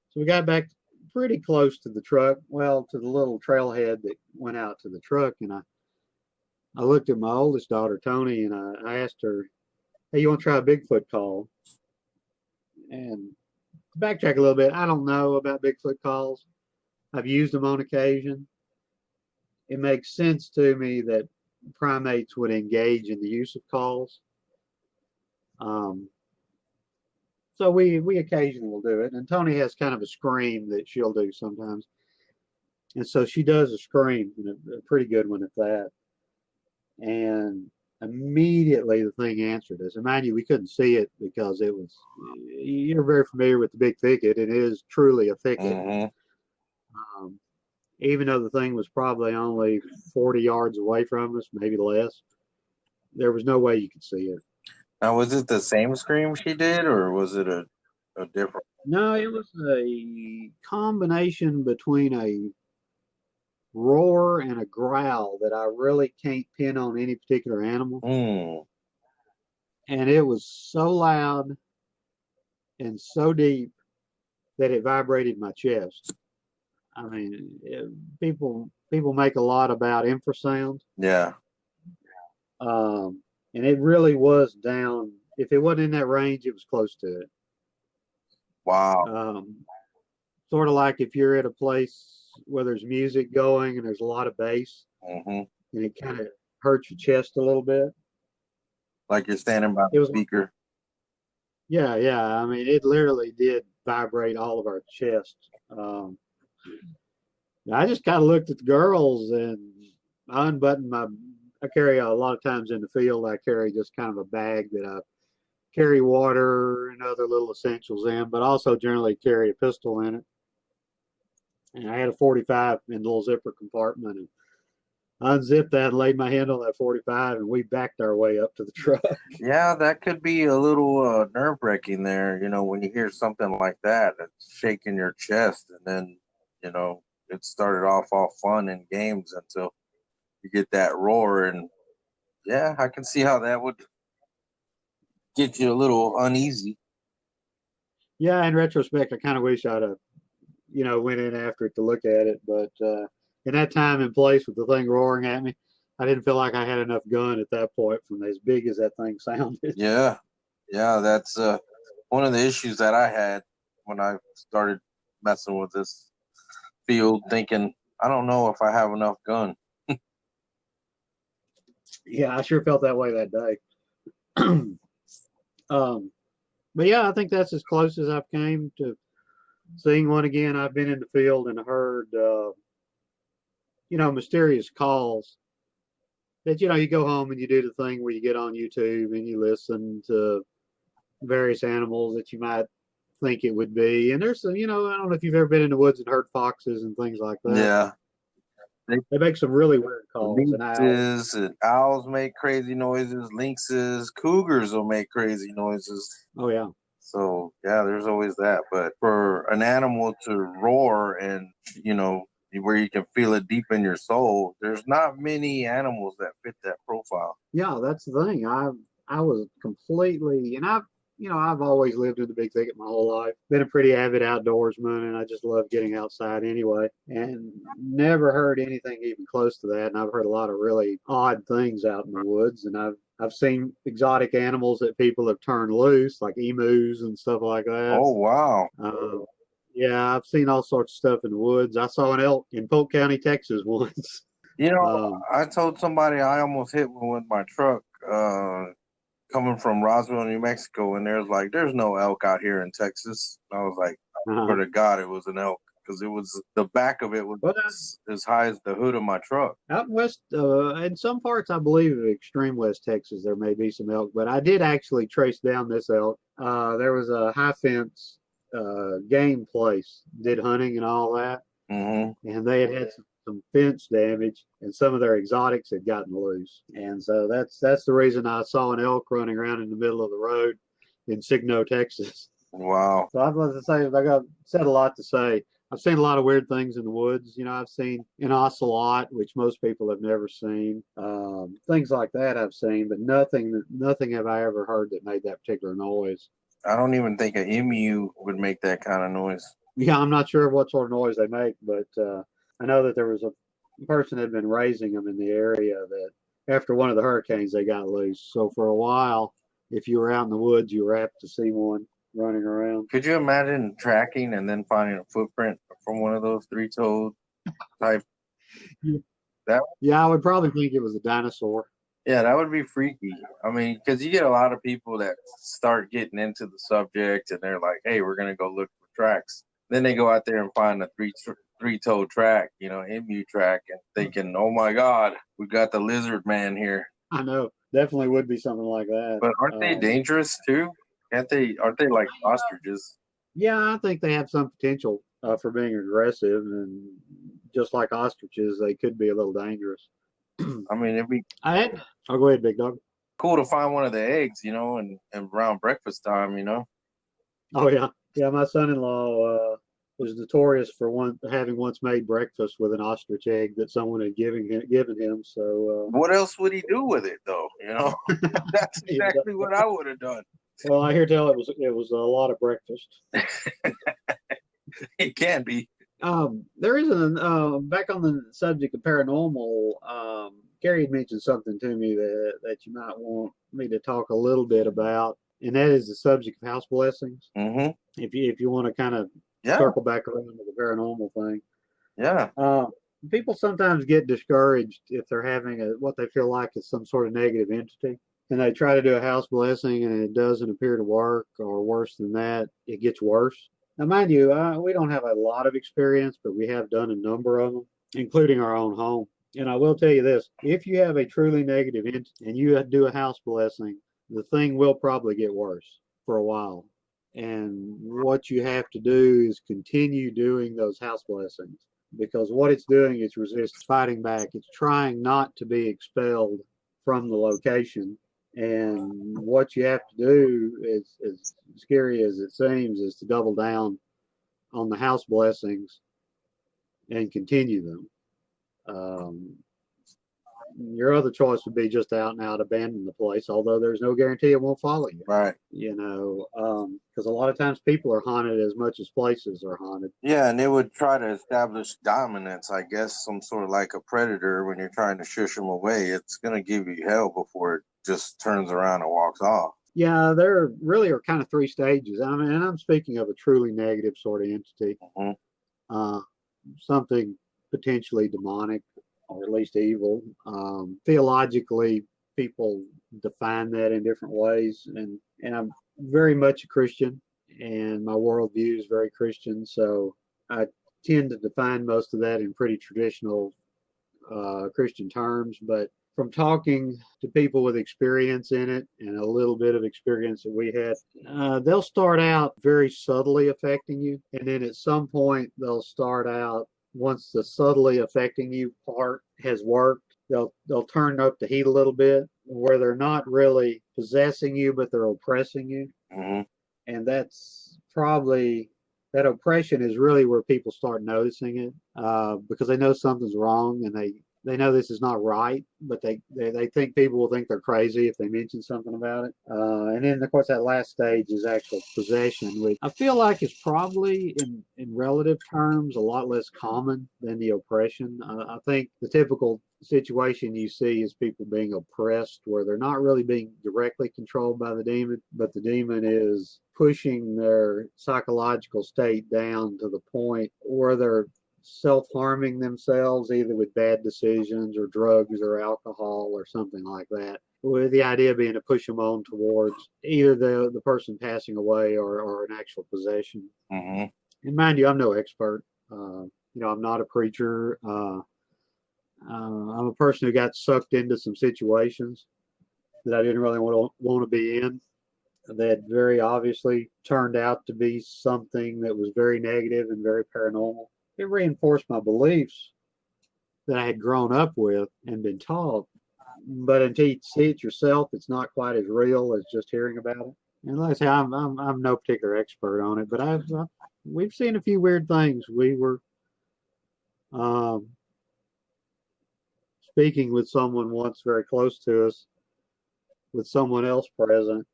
So we got back pretty close to the truck, to the little trailhead that went out to the truck. And I looked at my oldest daughter, Tony, and I asked her, hey, you want to try a Bigfoot call? And to backtrack a little bit, I don't know about Bigfoot calls. I've used them on occasion. It makes sense to me that primates would engage in the use of calls. So we occasionally will do it. And Tony has kind of a scream that she'll do sometimes. And so she does a scream, a pretty good one at that. And immediately the thing answered us. And mind you, we couldn't see it because you're very familiar with the big thicket. It is truly a thicket. Mm-hmm. Even though the thing was probably only 40 yards away from us, maybe less, there was no way you could see it. Now, was it the same scream she did, or was it a different? No, it was a combination between a roar and a growl that I really can't pin on any particular animal. And it was so loud and so deep that it vibrated my chest. I mean, people make a lot about infrasound. Yeah. And it really was down. If it wasn't in that range, it was close to it. Wow. Sort of like if you're at a place where there's music going and there's a lot of bass, Mm-hmm. and it kind of hurts your chest a little bit. Like you're standing by the speaker. Yeah. I mean, it literally did vibrate all of our chests. I just kind of looked at the girls, and I unbuttoned I carry a lot of times in the field, I carry just kind of a bag that I carry water and other little essentials in, but also generally carry a pistol in it. And I had a 45 in the little zipper compartment, and I unzipped that and laid my hand on that 45, and we backed our way up to the truck. Yeah, that could be a little nerve-wracking there, when you hear something like that, it's shaking your chest, and then, it started off all fun and games until you get that roar, and yeah, I can see how that would get you a little uneasy. Yeah, in retrospect, I kind of wish I'd have, went in after it to look at it, but in that time and place with the thing roaring at me, I didn't feel like I had enough gun at that point from as big as that thing sounded. Yeah, that's one of the issues that I had when I started messing with this field, thinking, I don't know if I have enough gun. Yeah, I sure felt that way that day. But yeah, I think that's as close as I've came to seeing one again. I've been in the field and heard, mysterious calls that, you go home and you do the thing where you get on YouTube and you listen to various animals that you might think it would be. And there's some, I don't know if you've ever been in the woods and heard foxes and things like that. Yeah. They make some really weird calls. Lynxes and owls make crazy noises. Lynxes, cougars will make crazy noises. Oh, yeah. So, yeah, there's always that. But for an animal to roar and, where you can feel it deep in your soul, there's not many animals that fit that profile. Yeah, that's the thing. I was completely, and I've always lived in the big thicket my whole life. Been a pretty avid outdoorsman, and I just love getting outside anyway. And never heard anything even close to that. And I've heard a lot of really odd things out in the woods. And I've seen exotic animals that people have turned loose, like emus and stuff like that. Oh, wow. Yeah, I've seen all sorts of stuff in the woods. I saw an elk in Polk County, Texas once. I told somebody I almost hit one with my truck coming from Roswell, New Mexico, and there's no elk out here in Texas. And I was like, swear to God, it was an elk because it was the back of it was as high as the hood of my truck. Out west, in some parts, I believe of extreme West Texas, there may be some elk, but I did actually trace down this elk. There was a high fence game place, did hunting and all that, and they had some fence damage, and some of their exotics had gotten loose, and so that's the reason I saw an elk running around in the middle of the road in Signo, Texas. Wow. So I'd like to say said a lot to say. I've seen a lot of weird things in the woods. You know, I've seen an ocelot, which most people have never seen. Things like that I've seen, but nothing have I ever heard that made that particular noise. I don't even think an emu would make that kind of noise. Yeah, I'm not sure what sort of noise they make, but I know that there was a person had been raising them in the area that after one of the hurricanes, they got loose. So for a while, if you were out in the woods, you were apt to see one running around. Could you imagine tracking and then finding a footprint from one of those three-toed type? Yeah, I would probably think it was a dinosaur. Yeah, that would be freaky. I mean, because you get a lot of people that start getting into the subject and they're like, hey, we're going to go look for tracks. Then they go out there and find a three-toed track, emu track, and thinking, oh my God, we got the lizard man here. I know. Definitely would be something like that. But aren't they dangerous too? Aren't they like ostriches? Yeah, I think they have some potential for being aggressive, and just like ostriches, they could be a little dangerous. I mean, it'd be. I'll go ahead, big dog. Cool to find one of the eggs, and around breakfast time, Oh yeah. My son-in-law was notorious for having once made breakfast with an ostrich egg that someone had given him. So what else would he do with it, though? That's exactly what I would have done. Well, I hear tell it was a lot of breakfast. It can be. There is back on the subject of paranormal. Carrie had mentioned something to me that you might want me to talk a little bit about, and that is the subject of house blessings. Mm-hmm. If you want to kind of circle back around to the paranormal thing. Yeah. People sometimes get discouraged if they're having what they feel like is some sort of negative entity, and they try to do a house blessing and it doesn't appear to work, or worse than that, it gets worse. Now, mind you, we don't have a lot of experience, but we have done a number of them, including our own home. And I will tell you this, if you have a truly negative entity and you do a house blessing, the thing will probably get worse for a while. And what you have to do is continue doing those house blessings, because what it's doing is fighting back. It's trying not to be expelled from the location. And what you have to do is, as scary as it seems, is to double down on the house blessings and continue them. Your other choice would be just out and out abandon the place, although there's no guarantee it won't follow you. Right. Because a lot of times people are haunted as much as places are haunted. Yeah, and they would try to establish dominance, I guess, some sort of like a predator when you're trying to shush them away. It's going to give you hell before it just turns around and walks off. Yeah, there really are kind of three stages. I mean, and I'm speaking of a truly negative sort of entity, something potentially demonic, or at least evil. Theologically, people define that in different ways, and I'm very much a Christian, and my worldview is very Christian, so I tend to define most of that in pretty traditional Christian terms. But from talking to people with experience in it, and a little bit of experience that we had, they'll start out very subtly affecting you, and then at some point they'll start out, once the subtly affecting you part has worked, they'll turn up the heat a little bit, where they're not really possessing you, but they're oppressing you. Mm-hmm. And that's probably, that oppression is really where people start noticing it, because they know something's wrong, and they know this is not right, but they think people will think they're crazy if they mention something about it. And then, of course, that last stage is actual possession, which I feel like is probably, in relative terms, a lot less common than the oppression. I think the typical situation you see is people being oppressed, where they're not really being directly controlled by the demon, but the demon is pushing their psychological state down to the point where they're self-harming themselves, either with bad decisions or drugs or alcohol or something like that. with the idea being to push them on towards either the person passing away or an actual possession. Mm-hmm. And mind you, I'm no expert. I'm not a preacher. I'm a person who got sucked into some situations that I didn't really want to be in, that very obviously turned out to be something that was very negative and very paranormal. It reinforced my beliefs that I had grown up with and been taught. But until you see it yourself, it's not quite as real as just hearing about it. And like I say, I'm no particular expert on it, but we've seen a few weird things. We were speaking with someone once very close to us, with someone else present,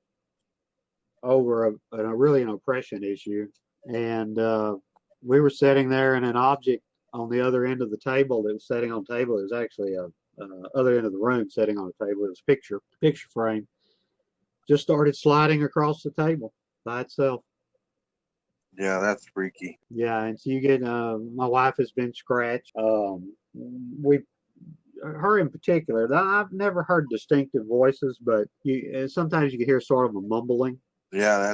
over really an oppression issue, and we were sitting there, and an object on the other end of the table that was sitting on the table, it was actually a other end of the room sitting on a table. It was picture frame, just started sliding across the table by itself. Yeah, that's freaky. Yeah, and so you get my wife has been scratched. Her in particular, I've never heard distinctive voices, but sometimes you can hear sort of a mumbling. Yeah,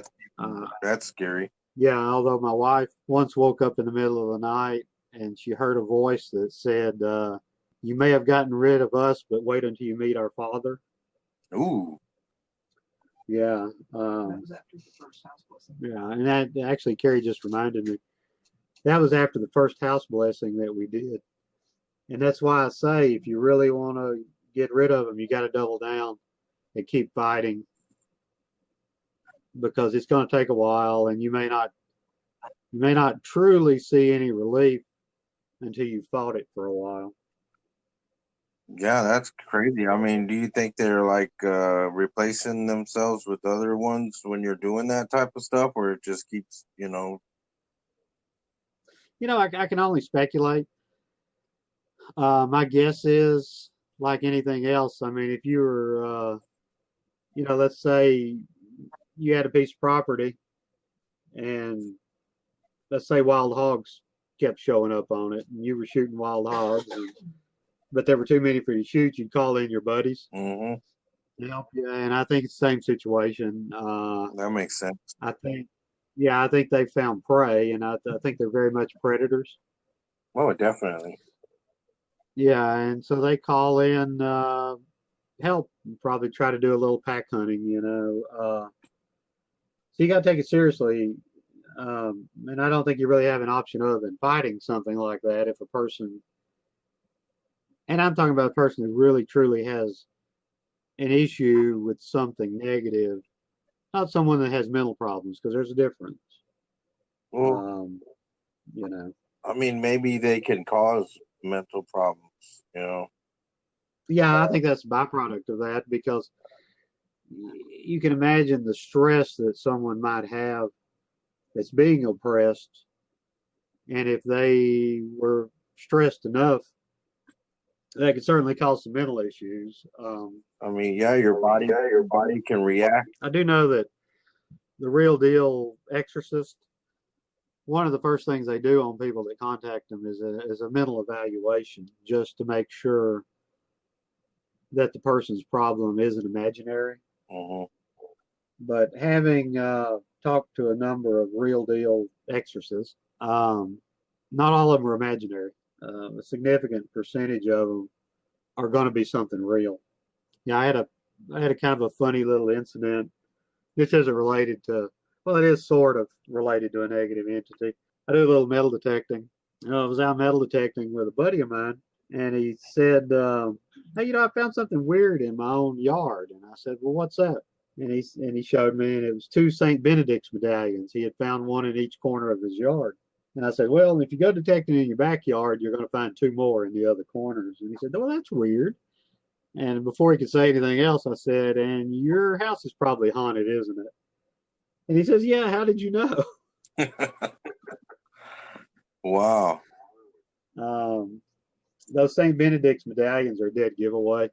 that's scary. Yeah, although my wife once woke up in the middle of the night and she heard a voice that said, "You may have gotten rid of us, but wait until you meet our Father." Ooh. Yeah. That was after the first house blessing. Yeah, and that actually, Carrie just reminded me, that was after the first house blessing that we did. And that's why I say, if you really want to get rid of them, you got to double down and keep fighting, because it's going to take a while, and you may not truly see any relief until you've fought it for a while. Yeah, that's crazy. I mean, do you think they're like replacing themselves with other ones when you're doing that type of stuff, or it just keeps, I can only speculate. My guess is, like anything else, I mean, if you were, let's say you had a piece of property, and let's say wild hogs kept showing up on it, and you were shooting wild hogs, but there were too many for you to shoot, you'd call in your buddies Mm-hmm. to help you. And I think it's the same situation. That makes sense. I think they found prey, and I think they're very much predators. Oh, definitely. Yeah, and so they call in help and probably try to do a little pack hunting, so you got to take it seriously. And I don't think you really have an option other than fighting something like that. If a person, and I'm talking about a person who really truly has an issue with something negative, not someone that has mental problems, because there's a difference. Well, I mean, maybe they can cause mental problems, Yeah, I think that's a byproduct of that, because you can imagine the stress that someone might have that's being oppressed, and if they were stressed enough, that could certainly cause some mental issues. I mean, yeah, your body can react. I do know that the Real Deal exorcist, one of the first things they do on people that contact them is a mental evaluation, just to make sure that the person's problem isn't imaginary. Mm-hmm. But having talked to a number of Real Deal exorcists, not all of them are imaginary. A significant percentage of them are going to be something real. Yeah, I had a kind of a funny little incident. This isn't related to, well, it is sort of related to a negative entity. I do a little metal detecting. I was out metal detecting with a buddy of mine, and he said, "Hey, I found something weird in my own yard." And I said, "Well, what's that?" And he showed me, and it was 2 St. Benedict's medallions. He had found one in each corner of his yard. And I said, "Well, if you go detecting in your backyard, you're going to find 2 more in the other corners." And he said, "Well, that's weird." And before he could say anything else, I said, "And your house is probably haunted, isn't it?" And he says, "Yeah, how did you know?" Wow. Those St. Benedict's medallions are a dead giveaway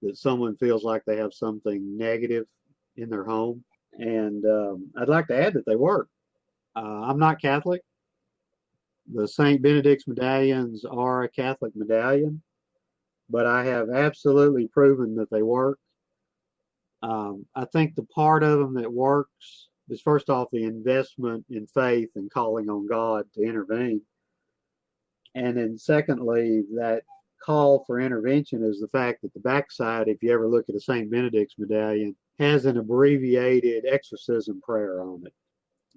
that someone feels like they have something negative in their home. And I'd like to add that they work. I'm not Catholic. The St. Benedict's medallions are a Catholic medallion, but I have absolutely proven that they work. I think the part of them that works is first off the investment in faith and calling on God to intervene. And then secondly, that call for intervention is the fact that the backside, if you ever look at a St. Benedict's medallion, has an abbreviated exorcism prayer on it.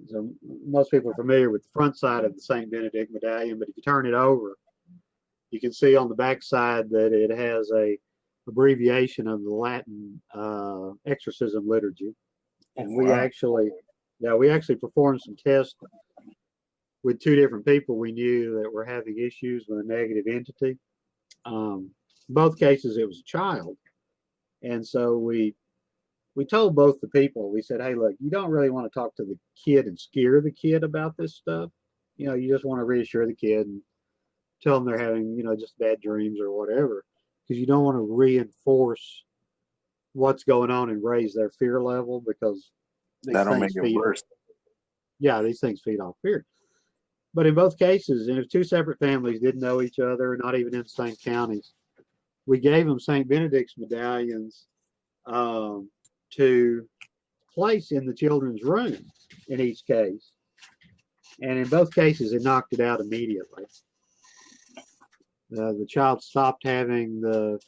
So most people are familiar with the front side of the St. Benedict medallion, but if you turn it over, you can see on the backside that it has a abbreviation of the Latin exorcism liturgy. And we actually performed some tests with two different people we knew that were having issues with a negative entity. In both cases, it was a child. And so we told both the people, we said, hey, look, you don't really want to talk to the kid and scare the kid about this stuff. You know, you just want to reassure the kid and tell them they're having, you know, just bad dreams or whatever, because you don't want to reinforce what's going on and raise their fear level, because that'll make it worse. Yeah, these things feed off fear. But in both cases, and if two separate families didn't know each other, not even in the same counties, we gave them St. Benedict's medallions to place in the children's room in each case. And in both cases, it knocked it out immediately. The child stopped having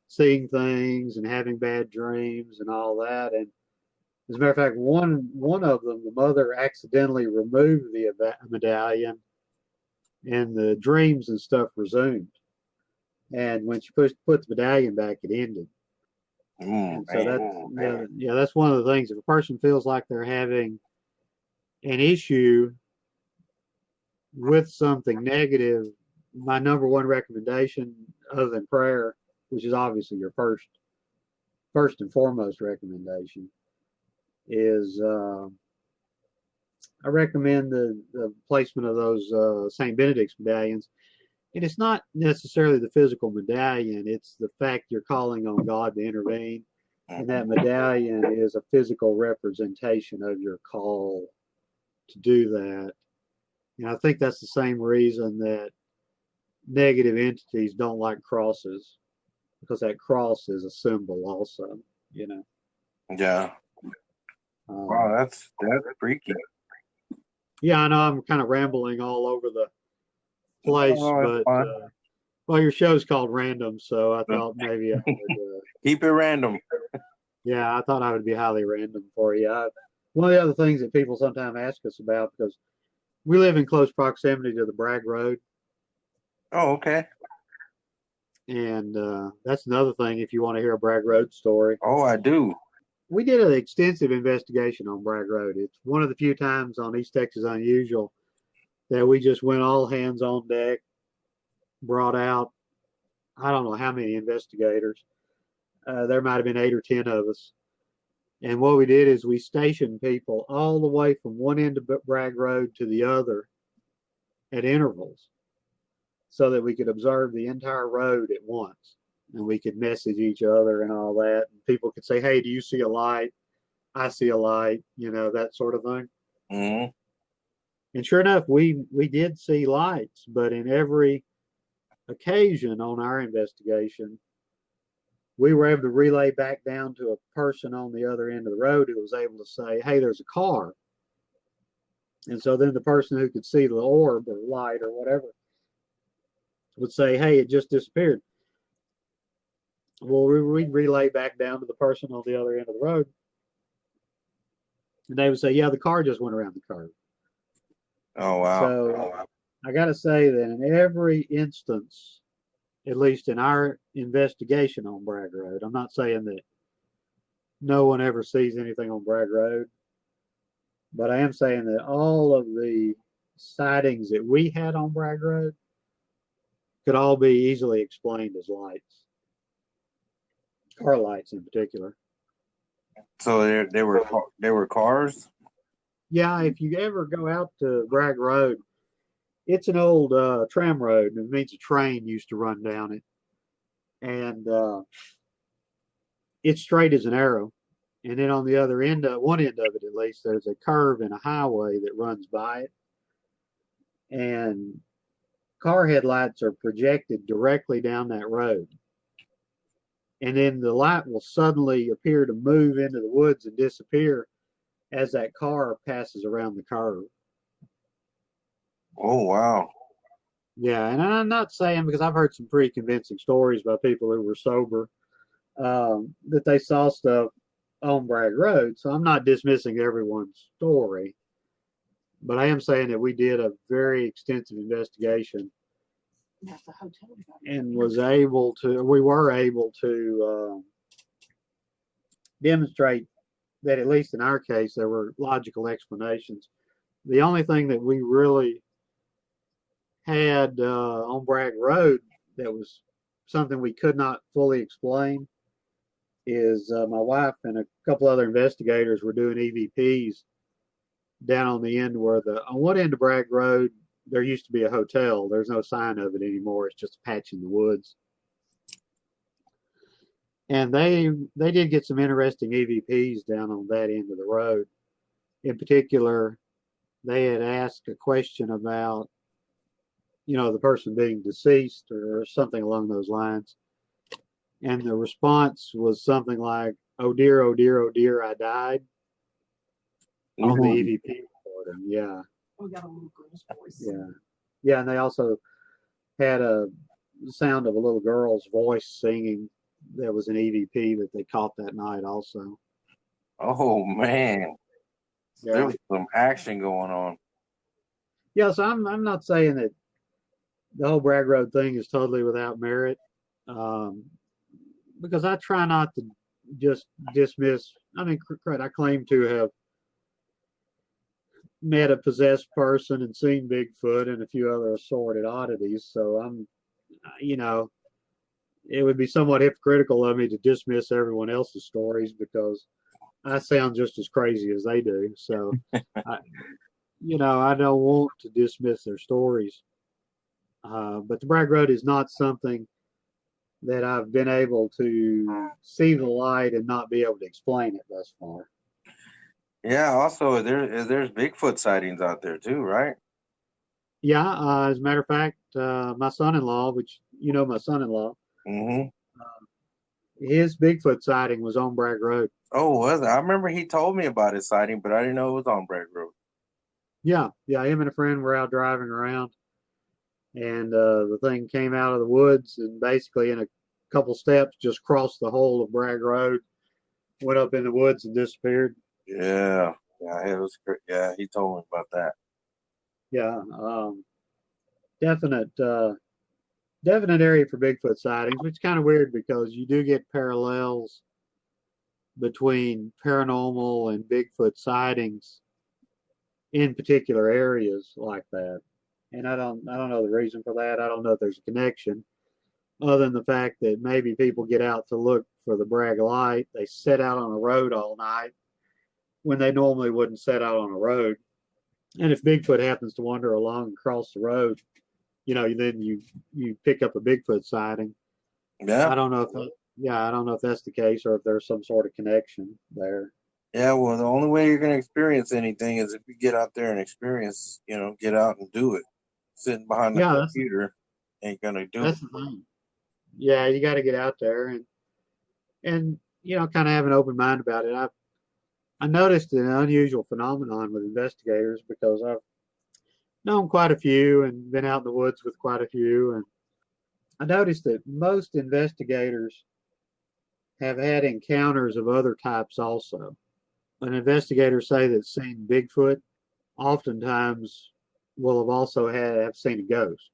seeing things and having bad dreams and all that. And as a matter of fact, one of them, the mother accidentally removed the medallion, and the dreams and stuff resumed. And when she put the medallion back, it ended. And so that's one of the things. If a person feels like they're having an issue with something negative, my number one recommendation, other than prayer, which is obviously your first and foremost recommendation, is I recommend the placement of those St. Benedict's medallions. And it's not necessarily the physical medallion, it's the fact you're calling on God to intervene. And that medallion is a physical representation of your call to do that. And I think that's the same reason that negative entities don't like crosses, because that cross is a symbol also, you know. Yeah. Wow, that's freaky. Yeah, I know I'm kind of rambling all over the place, but well, your show's called Random, so I thought maybe I would keep it random. Yeah, I thought I would be highly random for you. One of the other things that people sometimes ask us about, because we live in close proximity to the Bragg Road. Oh, okay. And that's another thing if you want to hear a Bragg Road story. Oh, I do. We did an extensive investigation on Bragg Road. It's one of the few times on East Texas Unusual that we just went all hands on deck, brought out, I don't know how many investigators. There might have been 8 or 10 of us. And what we did is we stationed people all the way from one end of Bragg Road to the other at intervals so that we could observe the entire road at once. And we could message each other and all that. And people could say, hey, do you see a light? I see a light, you know, that sort of thing. Mm-hmm. And sure enough, we did see lights, but in every occasion on our investigation, we were able to relay back down to a person on the other end of the road who was able to say, hey, there's a car. And so then the person who could see the orb or light or whatever would say, hey, it just disappeared. Well, we'd relay back down to the person on the other end of the road. And they would say, yeah, the car just went around the curve. Oh, wow. So I got to say that in every instance, at least in our investigation on Bragg Road, I'm not saying that no one ever sees anything on Bragg Road, but I am saying that all of the sightings that we had on Bragg Road could all be easily explained as lights, car lights in particular. So there were cars? Yeah, if you ever go out to Bragg Road, it's an old tram road, and it means a train used to run down it. And it's straight as an arrow. And then on the other end, one end of it at least, there's a curve and a highway that runs by it. And car headlights are projected directly down that road. and then the light will suddenly appear to move into the woods and disappear as that car passes around the curve. Oh, wow. Yeah, and I'm not saying, because I've heard some pretty convincing stories by people who were sober, that they saw stuff on Bragg Road. So I'm not dismissing everyone's story, but I am saying that we did a very extensive investigation and we were able to demonstrate that, at least in our case, there were logical explanations. The only thing that we really had on Bragg Road that was something we could not fully explain is my wife and a couple other investigators were doing EVPs down on the end where on one end of Bragg Road, there used to be a hotel. There's no sign of it anymore. It's just a patch in the woods. And they did get some interesting EVPs down on that end of the road. In particular, they had asked a question about, the person being deceased or something along those lines. And the response was something like, oh dear, oh dear, oh dear, I died. Mm-hmm. On the EVP recording, yeah. We got a little girl's voice. Yeah. Yeah, and they also had a sound of a little girl's voice singing. There was an EVP that they caught that night also. Oh, man. Yeah. There was some action going on. Yeah, so I'm not saying that the whole Bragg Road thing is totally without merit, because I try not to just dismiss. I mean, I claim to have met a possessed person and seen Bigfoot and a few other assorted oddities. So I'm, it would be somewhat hypocritical of me to dismiss everyone else's stories because I sound just as crazy as they do. So, I don't want to dismiss their stories. But the Bragg Road is not something that I've been able to see the light and not be able to explain it thus far. Yeah. Also, there's Bigfoot sightings out there too, right? Yeah. As a matter of fact, my son-in-law, which my son-in-law, mm-hmm. His Bigfoot sighting was on Bragg Road. Oh, was it? I remember he told me about his sighting, but I didn't know it was on Bragg Road. Yeah. Him and a friend were out driving around, and the thing came out of the woods and basically in a couple steps just crossed the whole of Bragg Road, went up in the woods and disappeared. Yeah, it was great. Yeah, he told me about that. Yeah, definite area for Bigfoot sightings, which is kind of weird because you do get parallels between paranormal and Bigfoot sightings in particular areas like that. And I don't know the reason for that. I don't know if there's a connection other than the fact that maybe people get out to look for the Bragg light. They set out on a road all night when they normally wouldn't set out on a road. And if Bigfoot happens to wander along and cross the road, then you pick up a Bigfoot sighting. Yeah. I don't know if that's the case or if there's some sort of connection there. Yeah, well, the only way you're going to experience anything is if you get out there and experience, get out and do it. Sitting behind the computer ain't going to do it. That's the thing. Yeah, you got to get out there and kind of have an open mind about it. I noticed an unusual phenomenon with investigators because I've known quite a few and been out in the woods with quite a few, and I noticed that most investigators have had encounters of other types also. An investigator, say, that's seen Bigfoot, oftentimes will have also have seen a ghost.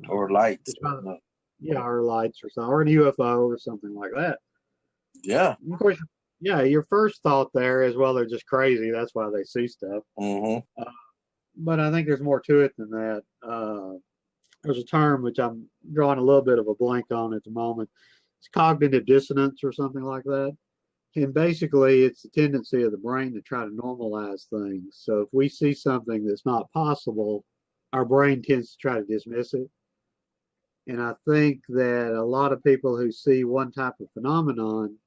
Or lights. Or lights or something, or a UFO or something like that. Yeah. Of course, your first thought there is, well, they're just crazy. That's why they see stuff. Mm-hmm. But I think there's more to it than that. There's a term which I'm drawing a little bit of a blank on at the moment. It's cognitive dissonance or something like that. And basically, it's the tendency of the brain to try to normalize things. So if we see something that's not possible, our brain tends to try to dismiss it. And I think that a lot of people who see one type of phenomenon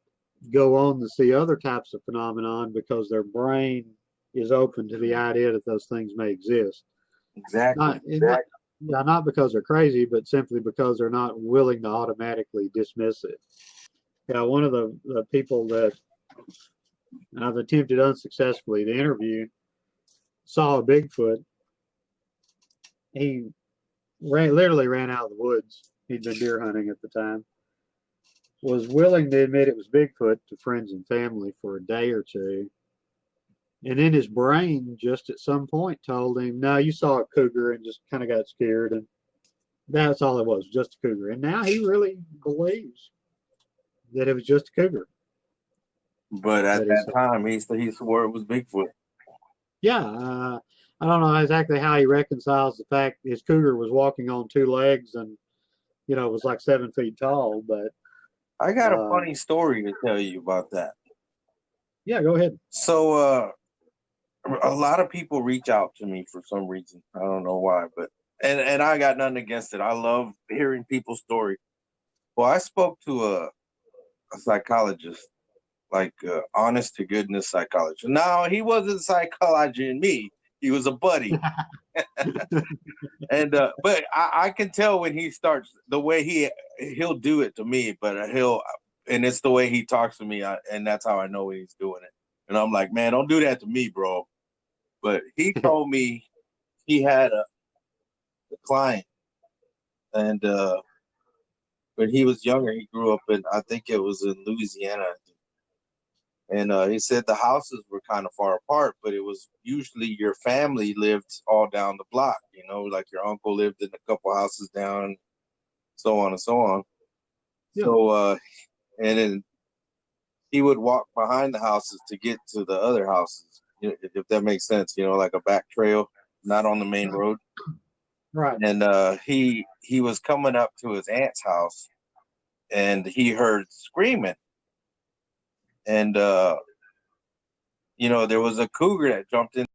go on to see other types of phenomenon because their brain is open to the idea that those things may exist. Exactly. Not because they're crazy, but simply because they're not willing to automatically dismiss it. Yeah, one of the people that I've attempted unsuccessfully to interview saw a Bigfoot. He literally ran out of the woods. He'd been deer hunting at the time. Was willing to admit it was Bigfoot to friends and family for a day or two. And then his brain just at some point told him, no, you saw a cougar, and just kind of got scared. And that's all it was, just a cougar. And now he really believes that it was just a cougar. But at that time, he swore it was Bigfoot. Yeah. I don't know exactly how he reconciles the fact his cougar was walking on two legs and, was like 7 feet tall. But I got a funny story to tell you about that. Yeah, go ahead. So, a lot of people reach out to me for some reason. I don't know why, but and I got nothing against it. I love hearing people's story. Well, I spoke to a psychologist, like honest to goodness psychologist. Now, he wasn't psychologizing me. He was a buddy. And but I can tell when he starts the way he'll do it to me, but and it's the way he talks to me, and that's how I know when he's doing it. And I'm like, man, don't do that to me, bro. But he told me he had a client, and when he was younger, he grew up I think it was in Louisiana. And he said the houses were kind of far apart, but it was usually your family lived all down the block, like your uncle lived in a couple houses down, so on and so on. Yeah. So, and then he would walk behind the houses to get to the other houses, if that makes sense, like a back trail, not on the main road. Right. And he was coming up to his aunt's house, and he heard screaming. And, there was a cougar that jumped in